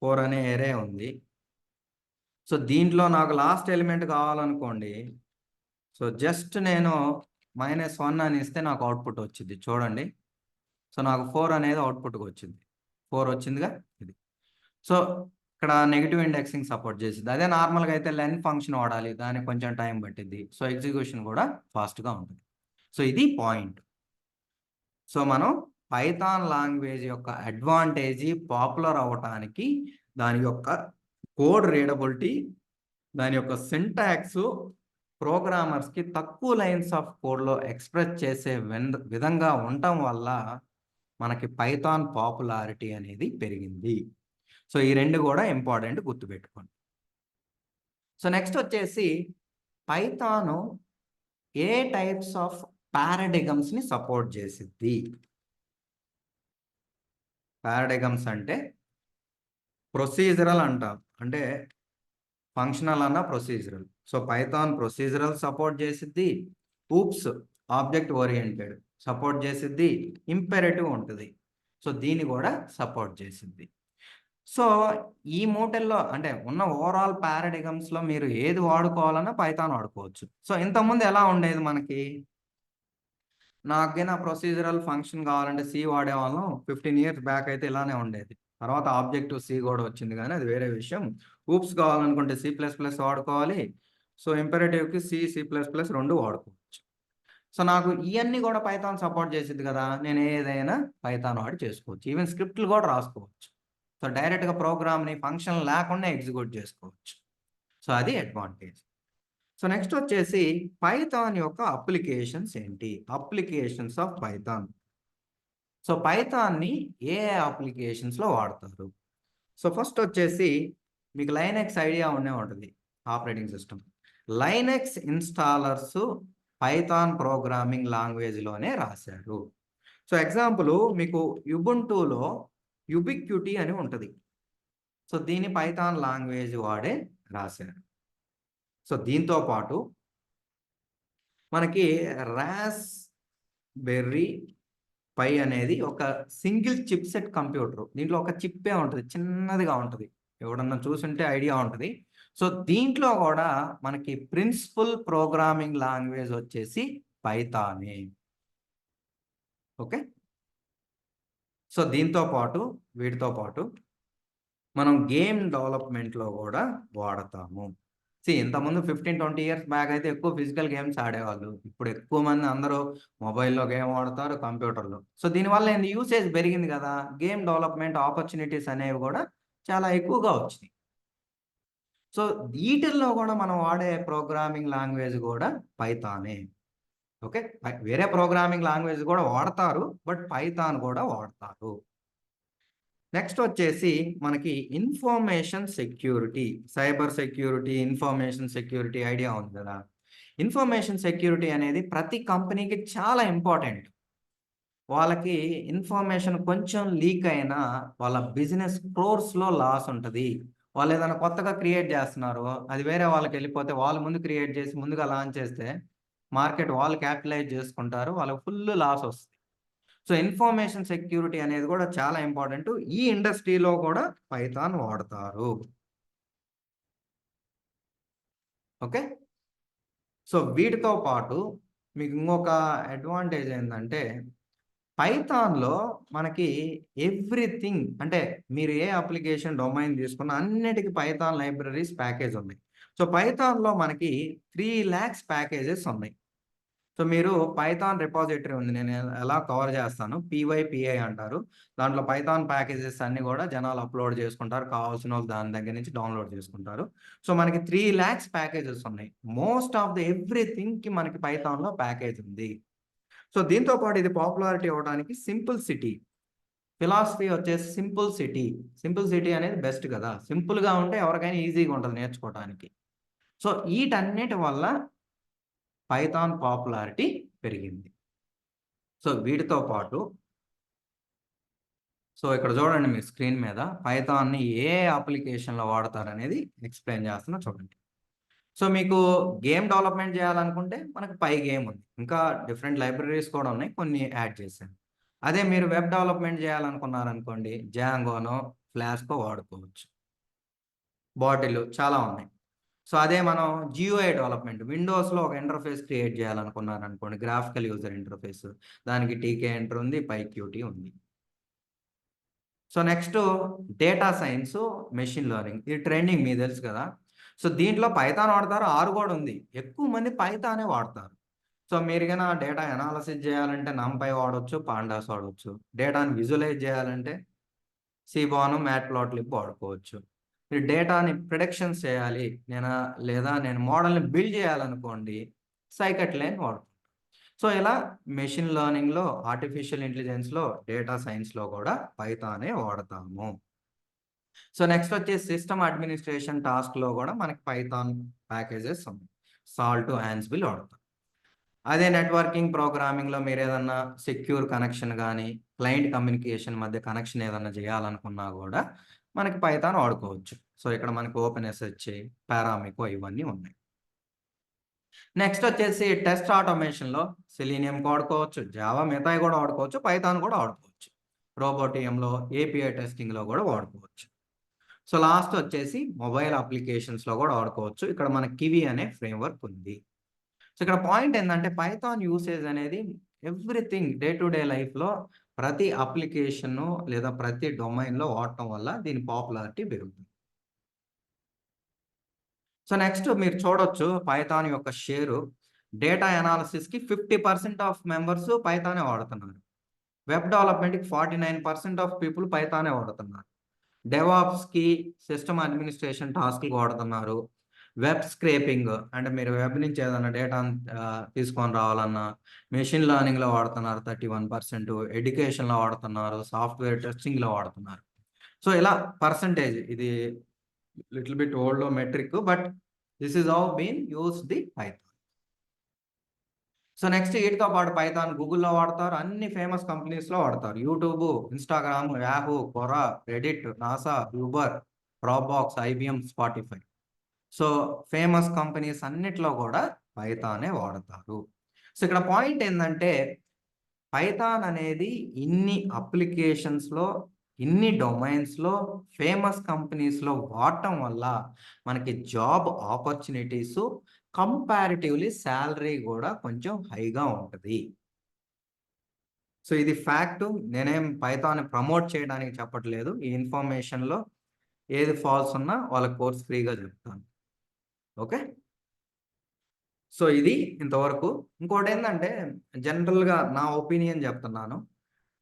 4 అనే అర్రే ఉంది. సో, దీంట్లో నాకు లాస్ట్ ఎలిమెంట్ కావాలనుకోండి. సో, జస్ట్ నేను -1 అని ఇస్తే నాకు అవుట్‌పుట్ వచ్చిద్ది చూడండి. సో, నాకు 4 అనేది అవుట్‌పుట్‌గా వచ్చింది. 4 వచ్చిందిగా ఇది. సో, ఇక్కడ నెగెటివ్ ఇండెక్సింగ్ సపోర్ట్ చేసిద్ది. అదే నార్మల్‌గా అయితే లెన్ ఫంక్షన్ వాడాలి. దానికి కొంచెం టైం పట్టిద్ది. సో, ఎగ్జిక్యూషన్ కూడా ఫాస్ట్‌గా ఉంటుంది. సో, ఇది పాయింట్. సో, మనం పైథాన్ లాంగ్వేజ్ యొక్క అడ్వాంటేజి పాపులర్ అవ్వటానికి దాని యొక్క కోడ్ రీడబిలిటీ, దాని యొక్క సింటాక్సు ప్రోగ్రామర్స్‌కి తక్కువ లైన్స్ ఆఫ్ కోడ్‌లో ఎక్స్‌ప్రెస్ చేసే విధంగా ఉండటం వల్ల మనకి పైథాన్ పాపులారిటీ అనేది పెరిగింది. సో, ఈ 2 కూడా ఇంపార్టెంట్ గుర్తుపెట్టుకోండి. సో, నెక్స్ట్ వచ్చేసి పైథాను ఏ టైప్స్ ఆఫ్ పారాడిగమ్స్‌ని సపోర్ట్ చేసిద్ది? పారాడిగమ్స్ అంటే ప్రొసీజరల్ అంటాం. అంటే ఫంక్షనల్ అన్న procedural. So, Python procedural support చేసిద్ది. ఊప్స్ ఆబ్జెక్ట్ ఓరియెంటెడ్ సపోర్ట్ చేసిద్ది. ఇంపెరేటివ్ ఉంటది. సో, దీన్ని కూడా సపోర్ట్ చేసిద్ది. సో, ఈ మూటిల్లో అంటే ఉన్న ఓవరాల్ పారాడిగమ్స్‌లో మీరు ఏది వాడుకోవాలన్నా పైథాన్ వాడుకోవచ్చు. సో, ఇంతకుముందు ఎలా ఉండేది మనకి? నాకిన ప్రొసీజరల్ ఫంక్షన్ కావాలంటే సి వాడేవాళ్ళం. 15 ఇయర్స్ బ్యాక్ అయితే ఇలానే ఉండేది. తర్వాత ఆబ్జెక్టివ్ సి గూడా వచ్చింది గానీ అది వేరే విషయం. ఊప్స్ కావాలనుకుంటే సి ప్లస్ ప్లస్ వాడుకోవాలి. సో, ఇంపెరేటివ్‌కి సి, సి ప్లస్ ప్లస్ 2 వాడుకోవచ్చు. సో, నాకు ఇయన్నీ గూడా పైథాన్ సపోర్ట్ చేసిద్ది గదా! నేను ఏదైనా పైథాన్ వాడి చేసుకోవచ్చు. ఈవెన్ స్క్రిప్ట్‌లు గూడా రాసుకోవచ్చు. సో, డైరెక్ట్‌గా ప్రోగ్రామ్‌ని ఫంక్షన్ లేకుండా ఎగ్జిక్యూట్ చేసుకోవచ్చు. సో, అది అడ్వాంటేజ్. సో, నెక్స్ట్ వచ్చేసి పైథాన్ యొక్క అప్లికేషన్స్ ఏంటి? Applications of Python. సో, పైథాన్‌ని ఏ అప్లికేషన్స్‌లో వాడతారు? సో, ఫస్ట్ వచ్చేసి మీకు లైనక్స్ ఐడియా ఉండే ఉంటది. Operating system. Linux installers Python programming లాంగ్వేజ్‌లోనే రాశారు. సో, ఎగ్జాంపుల్ మీకు యుబుంటూలో యుబిక్యూటీ అని ఉంటది. సో, దీన్ని పైథాన్ లాంగ్వేజ్ వాడే రాశారు. సో, దీంతో పాటు మనకి రాస్‌బెర్రీ పై అనేది ఒక సింగిల్ చిప్‌సెట్ కంప్యూటర్. దీంట్లో ఒక చిప్పే ఉంటది. చిన్నదిగా ఉంటది. ఎవడన్నా చూసుంటే ఐడియా ఉంటది. సో, దీంట్లో గూడా మనకి ప్రిన్సిపల్ ప్రోగ్రామింగ్ లాంగ్వేజ్ వచ్చేసి పైథానే. ఓకే. సో, దీంతో పాటు వీటితో పాటు మనం గేమ్ డెవలప్‌మెంట్‌లో గూడా వాడతాము. ఇంతకుముందు 15, 20 ఇయర్స్ బ్యాక్ అయితే ఎక్కువ ఫిజికల్ గేమ్స్ ఆడేవాళ్ళు. ఇప్పుడు ఎక్కువ మంది అందరూ మొబైల్‌లో గేమ్ ఆడతారు, కంప్యూటర్‌లో. సో, దీనివల్ల ఏంది యూసేజ్ పెరిగింది గదా! గేమ్ డెవలప్‌మెంట్ ఆపర్చునిటీస్ అనేవి గూడా చాలా ఎక్కువగా వచ్చినియి. సో, ఈటిల్లో గూడా మనం వాడే ప్రోగ్రామింగ్ లాంగ్వేజ్ గూడా పైథానే. ఓకే. వేరే ప్రోగ్రామింగ్ లాంగ్వేజ్ గూడా వాడతారు. బట్ పైథాన్ గూడా వాడతారు. నెక్స్ట్ వచ్చేసి మనకి information security. Cyber security, information security idea ఉంది గదా! ఇన్ఫర్మేషన్ సెక్యూరిటీ అనేది ప్రతి కంపెనీకి చాలా ఇంపార్టెంట్. వాళ్ళకి ఇన్ఫర్మేషన్ కొంచెం లీక్ అయినా వాళ్ళ బిజినెస్ క్రోర్స్‌లో లాస్ ఉంటది. వాళ్ళేదైనా కొత్తగా క్రియేట్ జేస్తున్నారు. అది వేరే వాళ్ళకెళ్ళిపోతే వాళ్ళు ముందు క్రియేట్ జేసి ముందుగా లాంచ్ చేస్తే మార్కెట్ వాళ్ళు క్యాపిటలైజ్ జేసుకుంటారు. వాళ్ళకి ఫుల్ లాస్ ఒస్తది. సో, ఇన్ఫర్మేషన్ సెక్యూరిటీ అనేది గూడా చాలా ఇంపార్టెంటు. ఈ ఇండస్ట్రీలో గూడా పైథాన్ వాడతారు. ఓకే. సో, వీటితో పాటు మీకు ఇంకొక అడ్వాంటేజ్ ఏందంటే, పైథాన్‌లో మనకి ఎవ్రీథింగ్ అంటే మీరు ఏ అప్లికేషన్ డొమైన్ తీసుకున్న అన్నిటికి పైథాన్ లైబ్రరీస్ ప్యాకేజ్ ఉంది. సో, పైథాన్‌లో మనకి 3,00,000 ప్యాకేజెస్ ఉన్నాయి. సో, మీరు పైథాన్ రిపాజిటరీ ఉంది. నేను ఎలా కవర్ చేస్తాను. పీవైపీఐ అంటారు. దాంట్లో పైథాన్ ప్యాకేజెస్ అన్నీ గూడా జనాలు అప్‌లోడ్ చేసుకుంటారు. కావాల్సినోళ్ళు దాని దగ్గర నుంచి డౌన్‌లోడ్ చేసుకుంటారు. సో, మనకి 3,00,000 ప్యాకేజెస్ ఉన్నాయి. మోస్ట్ ఆఫ్ ది ఎవ్రీథింగ్‌కి మనకి పైథాన్‌లో ప్యాకేజ్ ఉంది. సో, దీంతో పాటు ఇది పాపులారిటీ అవ్వడానికి సింపుల్‌సిటీ. ఫిలాసఫీ వచ్చేసి సింపుల్‌సిటీ. సింపుల్‌సిటీ అనేది బెస్ట్ గదా! సింపుల్‌గా ఉంటే ఎవరికైనా ఈజీగా ఉంటది నేర్చుకోవటానికి. సో, ఈటన్నిటి వల్ల పైథాన్ పాపులారిటీ పెరిగింది. సో, వీటితో పాటు ఇక్కడ చూడండి మీ స్క్రీన్ మీద పైథాన్‌ని ఏ అప్లికేషన్‌లో వాడతారనేది ఎక్స్‌ప్లెయిన్ చేస్తున్నా చూడండి. సో, మీకు గేమ్ డెవలప్‌మెంట్ చేయాలనుకుంటే మనకు పై గేమ్ ఉంది. ఇంకా డిఫరెంట్ లైబ్రరీస్ కూడా ఉన్నాయి. కొన్ని యాడ్ చేశాను. అదే మీరు వెబ్ డెవలప్‌మెంట్ చేయాలనుకున్నారనుకోండి జాంగోనో, ఫ్లాస్కో వాడుకోవచ్చు. బాటిల్ చాలా ఉన్నాయి. సో, అదే మనం జియూఐ డెవలప్‌మెంట్ విండోస్‌లో ఒక ఇంటర్‌ఫేస్ క్రియేట్ చేయాలనుకున్నారనుకోండి గ్రాఫికల్ యూజర్ ఇంటర్‌ఫేస్ దానికి టీకే ఎంటర్ ఉంది, పైక్యూటీ ఉంది. So, next data science, machine learning. ఇది ట్రెండింగ్ మీకు తెలుసు కదా! సో, దీంట్లో పైథాన్ వాడతారు. ఆర్ గూడా ఉంది. ఎక్కువ మంది పైథానే వాడతారు. సో, మీరు గన డేటా అనాలిసిస్ చేయాలంటే నంపై వాడొచ్చు, పాండాస్ వాడొచ్చు. డేటాని విజువలైజ్ చేయాలంటే సీబాను, మ్యాట్‌ప్లాట్‌లిబ్ వాడుకోవచ్చు. మీరు డేటాని ప్రిడిక్షన్స్ చేయాలి. లేదా నేను మోడల్‌ని బిల్డ్ చేయాలనుకోండి సైకట్-లెర్న్ వాడుకుంటాం. సో, ఇలా మెషిన్ లెర్నింగ్‌లో, ఆర్టిఫిషియల్ ఇంటెలిజెన్స్‌లో, డేటా సైన్స్‌లో గూడా పైథానే వాడతాము. సో, నెక్స్ట్ వచ్చేసి సిస్టమ్ అడ్మినిస్ట్రేషన్ టాస్క్‌లో గూడా మనకి పైథాన్ ప్యాకేజెస్ ఉన్నాయి. సాల్ట్, యాన్సిబుల్ వాడతాం. అదే నెట్వర్కింగ్ ప్రోగ్రామింగ్‌లో మీరేదన్నా సెక్యూర్ కనెక్షన్ గాని, క్లయింట్ కమ్యూనికేషన్ మధ్య కనెక్షన్ ఏదన్నా చేయాలనుకున్నా గూడా మనకి పైథాన్ వాడుకోవచ్చు. సో, ఇక్కడ మనకి ఓపెన్ఎస్‌హెచ్, పారామికో ఇవన్నీ ఉన్నాయి. నెక్స్ట్ వచ్చేసి టెస్ట్ ఆటోమేషన్‌లో సెలీనియం వాడుకోవచ్చు. జావా మిగతాయి గూడా వాడుకోవచ్చు. పైథాన్ గూడా వాడుకోవచ్చు. రోబోటియంలో, ఏపీఐ టెస్టింగ్‌లో గూడా వాడుకోవచ్చు. సో, లాస్ట్ వచ్చేసి మొబైల్ అప్లికేషన్స్‌లో గూడా వాడుకోవచ్చు. ఇక్కడ మనకి కివి అనే ఫ్రేమ్‌వర్క్ ఉంది. సో, ఇక్కడ పాయింట్ ఏందంటే పైథాన్ యూసేజ్ అనేది ఎవ్రీథింగ్ డే టు డే లైఫ్‌లో ప్రతి అప్లికేషను లేదా ప్రతి డొమైన్‌లో వాడటం వల్ల దీని పాపులారిటీ పెరుగుతుంది. సో, నెక్స్ట్ మీరు చూడొచ్చు పైథాన్ యొక్క షేరు డేటా అనాలిసిస్‌కి 50% ఆఫ్ మెంబర్స్ పైథానే వాడుతున్నారు. వెబ్ డెవలప్‌మెంట్‌కి 49% ఆఫ్ పీపుల్ పైథానే వాడుతున్నారు. డెవాప్స్‌కి సిస్టమ్ అడ్మినిస్ట్రేషన్ టాస్క్‌లకి వాడుతున్నారు. వెబ్ స్క్రేపింగ్ అంటే మీరు వెబ్ నుంచి ఏదైనా డేటాను తీసుకొని రావాలన్నా, మెషిన్ లెర్నింగ్‌లో వాడుతున్నారు 31%, ఎడ్యుకేషన్‌లో వాడుతున్నారు, సాఫ్ట్‌వేర్ టెస్టింగ్‌లో వాడుతున్నారు. సో, ఇలా పర్సెంటేజ్ ఇది little bit old metric but this is how been used the Python. So, next వీటితో పాటు పైథాన్ గూగుల్‌లో వాడతారు. అన్ని ఫేమస్ కంపెనీస్‌లో వాడతారు. YouTube, Instagram, Yahoo, Quora, Reddit, NASA, Uber, Dropbox, IBM, Spotify. So, famous companies అన్నిట్లో గూడా పైథానే వాడతారు. సో, ఇక్కడ పాయింట్ ఏందంటే, పైథాన్ అనేది ఇన్ని అప్లికేషన్స్‌లో, ఇన్ని డొమైన్స్‌లో, ఫేమస్ కంపెనీస్‌లో వాడటం వల్ల మనకి జాబ్ ఆపర్చునిటీసు కంపారిటివ్‌లీ సాలరీ గూడా కొంచెం హైగా ఉంటది. సో, ఇది ఫ్యాక్టు. నేనేం పైథాన్‌ని ప్రమోట్ చేయడానికి చెప్పట్లేదు. ఈ ఇన్ఫర్మేషన్‌లో ఏది ఫాల్స్ ఉన్నా వాళ్ళకి కోర్స్ ఫ్రీగా చెప్తాను. ఓకే. సో, ఇది ఇంతవరకు. ఇంకోటేందంటే జనరల్‌గా నా ఒపీనియన్ జెప్తున్నాను.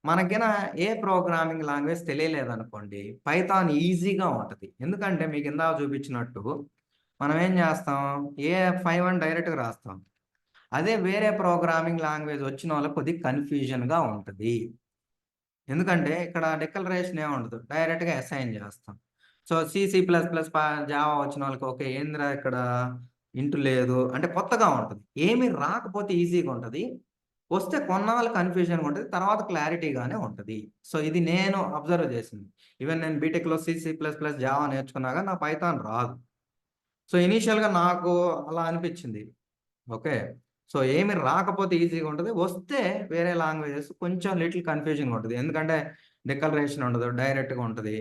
మనకిన ఏ ప్రోగ్రామింగ్ లాంగ్వేజ్ తెలియలేదనుకోండి, పైథాన్ ఈజీగా ఉంటది. ఎందుకంటే మీకు ఇందాక చూపించినట్టు మనం ఏం జేస్తాం, ఏఎఫ్5 అని డైరెక్ట్‌గా రాస్తాం. అదే వేరే ప్రోగ్రామింగ్ లాంగ్వేజ్ వచ్చినోళ్ళకి కొద్దిగా కన్‌ఫ్యూజన్‌గా ఉంటది. ఎందుకంటే ఇక్కడ డిక్లరేషన్ ఏముండదు. డైరెక్ట్‌గా అసైన్ జేస్తాం. So, C, C plus plus Java వచ్చినోళ్ళకి ఓకే. ఏందిరా ఇక్కడ ఇంటు లేదు. అంటే కొత్తగా ఉంటది. ఏమి రాకపోతే ఈజీగా ఉంటది. వస్తే కొన్నాళ్ళు కన్‌ఫ్యూజన్‌గా ఉంటది. తర్వాత క్లారిటీగానే ఉంటది. సో, ఇది నేను అబ్జర్వ్ చేసింది. ఈవెన్ నేను బీటెక్‌లో C, C plus plus, Java నేర్చుకున్నా గాని నాకు పైథాన్ రాదు. సో, ఇనీషియల్‌గా నాకు అలా అనిపిచ్చింది. ఓకే. సో, ఏమి రాకపోతే ఈజీగా ఉంటది. వస్తే వేరే లాంగ్వేజెస్ కొంచెం లిటిల్ కన్‌ఫ్యూజింగ్‌గా ఉంటది. ఎందుకంటే డిక్లరేషన్ ఉండదు. డైరెక్ట్‌గా ఉంటది.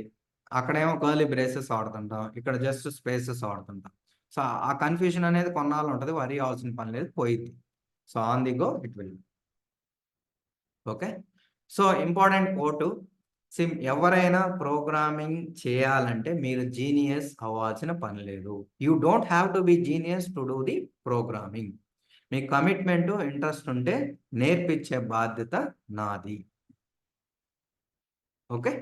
అక్కడేమో కర్లీ బ్రేసెస్ వాడుతుంటాం. ఇక్కడ జస్ట్ స్పేసెస్ వాడుతుంటాం. సో, ఆ కన్‌ఫ్యూజన్ అనేది కొన్నాళ్ళు ఉంటది. వరీ అవ్వాల్సిన పని లేదు పోయిద్ది. So on the go it will. Okay. So important quote, ఎవరైనా ప్రోగ్రామింగ్ చేయాలంటే మీరు జీనియస్ అవ్వాల్సిన పని లేదు. You don't have to be genius to do the programming. మీ కమిట్మెంట్, ఇంట్రెస్ట్ ఉంటే నేర్పించే బాధ్యత నాది. ఓకే.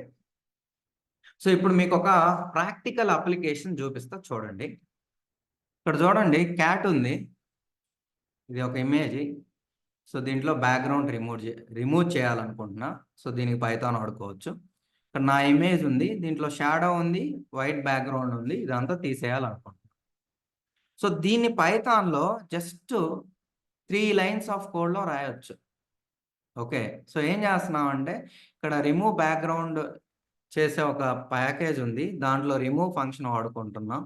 సో ఇప్పుడు మీకు ఒక ప్రాక్టికల్ అప్లికేషన్ చూపిస్తా చూడండి. ఇక్కడ చూడండి, క్యాట్ ఉంది. ఇది ఒక ఇమేజ్. సో దీంట్లో బ్యాక్గ్రౌండ్ రిమూవ్ చేయాలనుకుంటున్నా. సో దీనికి పైథాన్ వాడుకోవచ్చు. ఇక్కడ నా ఇమేజ్ ఉంది, దీంట్లో షాడో ఉంది, వైట్ బ్యాక్గ్రౌండ్ ఉంది, ఇదంతా తీసేయాలనుకుంటున్నా. సో దీన్ని పైథాన్లో జస్ట్ 3 లైన్స్ ఆఫ్ కోడ్లో రాయొచ్చు. ఓకే. సో ఏం చేస్తున్నామంటే ఇక్కడ రిమూవ్ బ్యాక్గ్రౌండ్ చేసే ఒక ప్యాకేజ్ ఉంది, దాంట్లో రిమూవ్ ఫంక్షన్ వాడుకుంటున్నాం.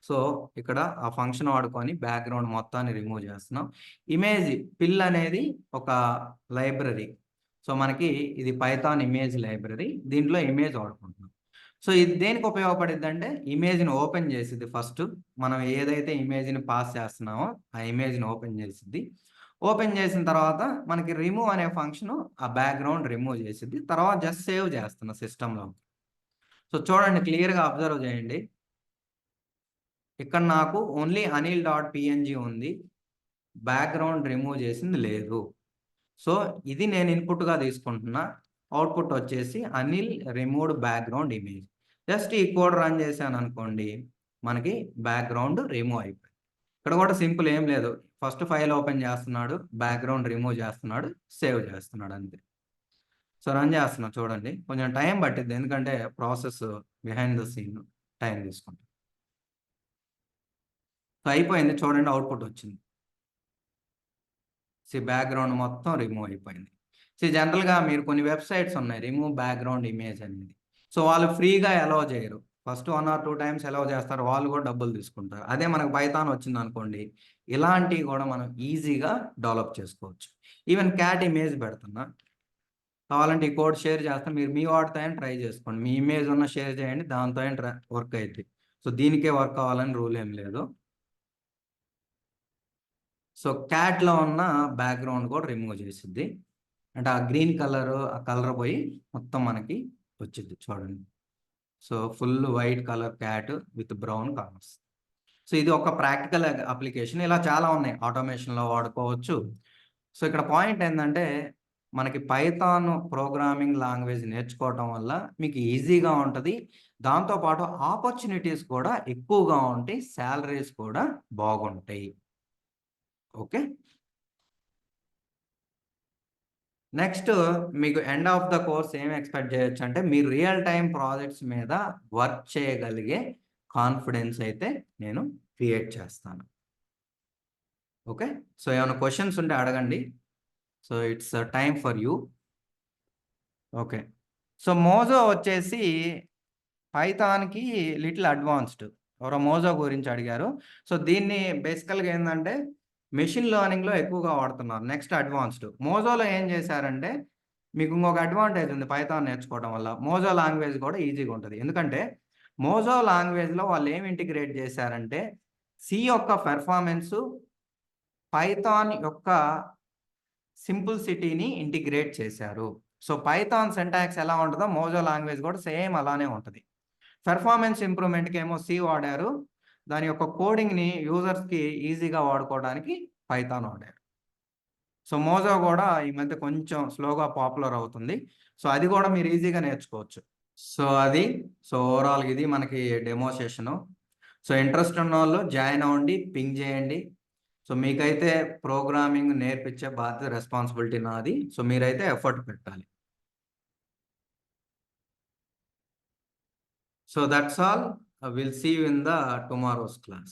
సో ఇక్కడ ఆ ఫంక్షన్ వాడుకొని బ్యాక్గ్రౌండ్ మొత్తాన్ని రిమూవ్ చేస్తున్నాం. ఇమేజ్ పిల్ అనేది ఒక లైబ్రరీ. సో మనకి ఇది పైథాన్ ఇమేజ్ లైబ్రరీ, దీంట్లో ఇమేజ్ వాడుకుంటున్నాం. సో ఇది దేనికి ఉపయోగపడిద్ది అంటే ఇమేజ్ని ఓపెన్ చేసిద్ది. ఫస్ట్ మనం ఏదైతే ఇమేజ్ని పాస్ చేస్తున్నామో ఆ ఇమేజ్ని ఓపెన్ చేసిద్ది. ఓపెన్ చేసిన తర్వాత మనకి రిమూవ్ అనే ఫంక్షన్ ఆ బ్యాక్గ్రౌండ్ రిమూవ్ చేసిద్ది. తర్వాత జస్ట్ సేవ్ చేస్తున్నా సిస్టంలో. సో చూడండి, క్లియర్గా అబ్జర్వ్ చేయండి. ఇక్కడ నాకు ఓన్లీ anil.png ఉంది, బ్యాక్గ్రౌండ్ రిమూవ్ చేసింది లేదు. సో ఇది నేను ఇన్పుట్గా తీసుకుంటున్నా. అవుట్పుట్ వచ్చేసి Anil removed background image. Just ఈ కోడ్ రన్ చేశాను అనుకోండి, మనకి బ్యాక్గ్రౌండ్ రిమూవ్ అయిపోయింది. ఇక్కడ కూడా సింపుల్ ఏం లేదు, ఫస్ట్ ఫైల్ ఓపెన్ చేస్తున్నాడు, బ్యాక్గ్రౌండ్ రిమూవ్ చేస్తున్నాడు, సేవ్ చేస్తున్నాడు, అంతే. సో రన్ చేస్తున్నా చూడండి, కొంచెం టైం పట్టిద్ది ఎందుకంటే process behind the scene time తీసుకుంటుంది. సో అయిపోయింది చూడండి, అవుట్పుట్ వచ్చింది. బ్యాక్గ్రౌండ్ మొత్తం రిమూవ్ అయిపోయింది. జనరల్గా మీరు కొన్ని వెబ్సైట్స్ ఉన్నాయి రిమూవ్ బ్యాక్గ్రౌండ్ ఇమేజ్ అనేది. సో వాళ్ళు ఫ్రీగా అలౌ చేయరు, ఫస్ట్ 1 or 2 టైమ్స్ అలౌ చేస్తారు, వాళ్ళు కూడా డబ్బులు తీసుకుంటారు. అదే మనకు పైథాన్ వచ్చింది అనుకోండి, ఇలాంటివి కూడా మనం ఈజీగా డెవలప్ చేసుకోవచ్చు. ఈవెన్ క్యాట్ ఇమేజ్ పెడుతున్నా, కావాలంటే ఈ కోడ్ షేర్ చేస్తాను, మీరు మీ వాటితో అయినా ట్రై చేసుకోండి. మీ ఇమేజ్ ఉన్న షేర్ చేయండి, దాంతో అయినా వర్క్ అవుతుంది. సో దీనికే వర్క్ అవ్వాలని రూల్ ఏం లేదు. సో క్యాట్లో ఉన్న బ్యాక్గ్రౌండ్ కూడా రిమూవ్ చేసిద్ది. అంటే ఆ గ్రీన్ కలర్, ఆ కలర్ పోయి మొత్తం మనకి వచ్చింది చూడండి. So full white colour cat with brown colours. So ఇది ఒక ప్రాక్టికల్ అప్లికేషన్. ఇలా చాలా ఉన్నాయి, ఆటోమేషన్లో వాడుకోవచ్చు. సో ఇక్కడ పాయింట్ ఏంటంటే మనకి పైథాన్ ప్రోగ్రామింగ్ లాంగ్వేజ్ నేర్చుకోవటం వల్ల మీకు ఈజీగా ఉంటుంది, దాంతోపాటు ఆపర్చునిటీస్ కూడా ఎక్కువగా ఉంటాయి, శాలరీస్ కూడా బాగుంటాయి. ఓకే. నెక్స్ట్ మీకు ఎండ్ ఆఫ్ ద కోర్స్ ఏం ఎక్స్పెక్ట్ చేయొచ్చు అంటే మీరు రియల్ టైమ్ ప్రాజెక్ట్స్ మీద వర్క్ చేయగలిగే కాన్ఫిడెన్స్ అయితే నేను క్రియేట్ చేస్తాను. ఓకే. సో ఏమైనా క్వశ్చన్స్ ఉంటే అడగండి. So it's time for you. Okay. So Mojo వచ్చేసి పైథాన్కి లిటిల్ అడ్వాన్స్డ్. ఎవరో మోజో గురించి అడిగారు. సో దీన్ని బేసికల్గా ఏంటంటే మెషిన్ లెర్నింగ్లో ఎక్కువగా వాడుతున్నారు. Next advanced. మోజోలో ఏం చేశారంటే మీకు ఇంకొక అడ్వాంటేజ్ ఉంది పైథాన్ నేర్చుకోవడం వల్ల. మోజో లాంగ్వేజ్ కూడా ఈజీగా ఉంటుంది. ఎందుకంటే మోజో లాంగ్వేజ్లో వాళ్ళు ఏం ఇంటిగ్రేట్ చేశారంటే సి యొక్క పెర్ఫార్మెన్సు, పైథాన్ యొక్క సింపుల్సిటీని ఇంటిగ్రేట్ చేశారు. సో పైథాన్ సింటాక్స్ ఎలా ఉంటుందో మోజో లాంగ్వేజ్ కూడా సేమ్ అలానే ఉంటుంది. పెర్ఫార్మెన్స్ ఇంప్రూవ్మెంట్కి ఏమో సి వాడారు, దాని యొక్క కోడింగ్ని యూజర్స్కి ఈజీగా వాడుకోవడానికి పైథాన్ వాడారు. సో మోజో కూడా ఈ మధ్య కొంచెం స్లోగా పాపులర్ అవుతుంది. సో అది కూడా మీరు ఈజీగా నేర్చుకోవచ్చు. సో అది ఓవరాల్ ఇది మనకి డెమో సెషను. సో ఇంట్రెస్ట్ ఉన్న వాళ్ళు జాయిన్ అవ్వండి, పింగ్ చేయండి. సో మీకైతే ప్రోగ్రామింగ్ నేర్పించే బాధ్యత, రెస్పాన్సిబిలిటీ నాది. సో మీరైతే ఎఫర్ట్ పెట్టాలి. So that's all. We'll see you in the tomorrow's class.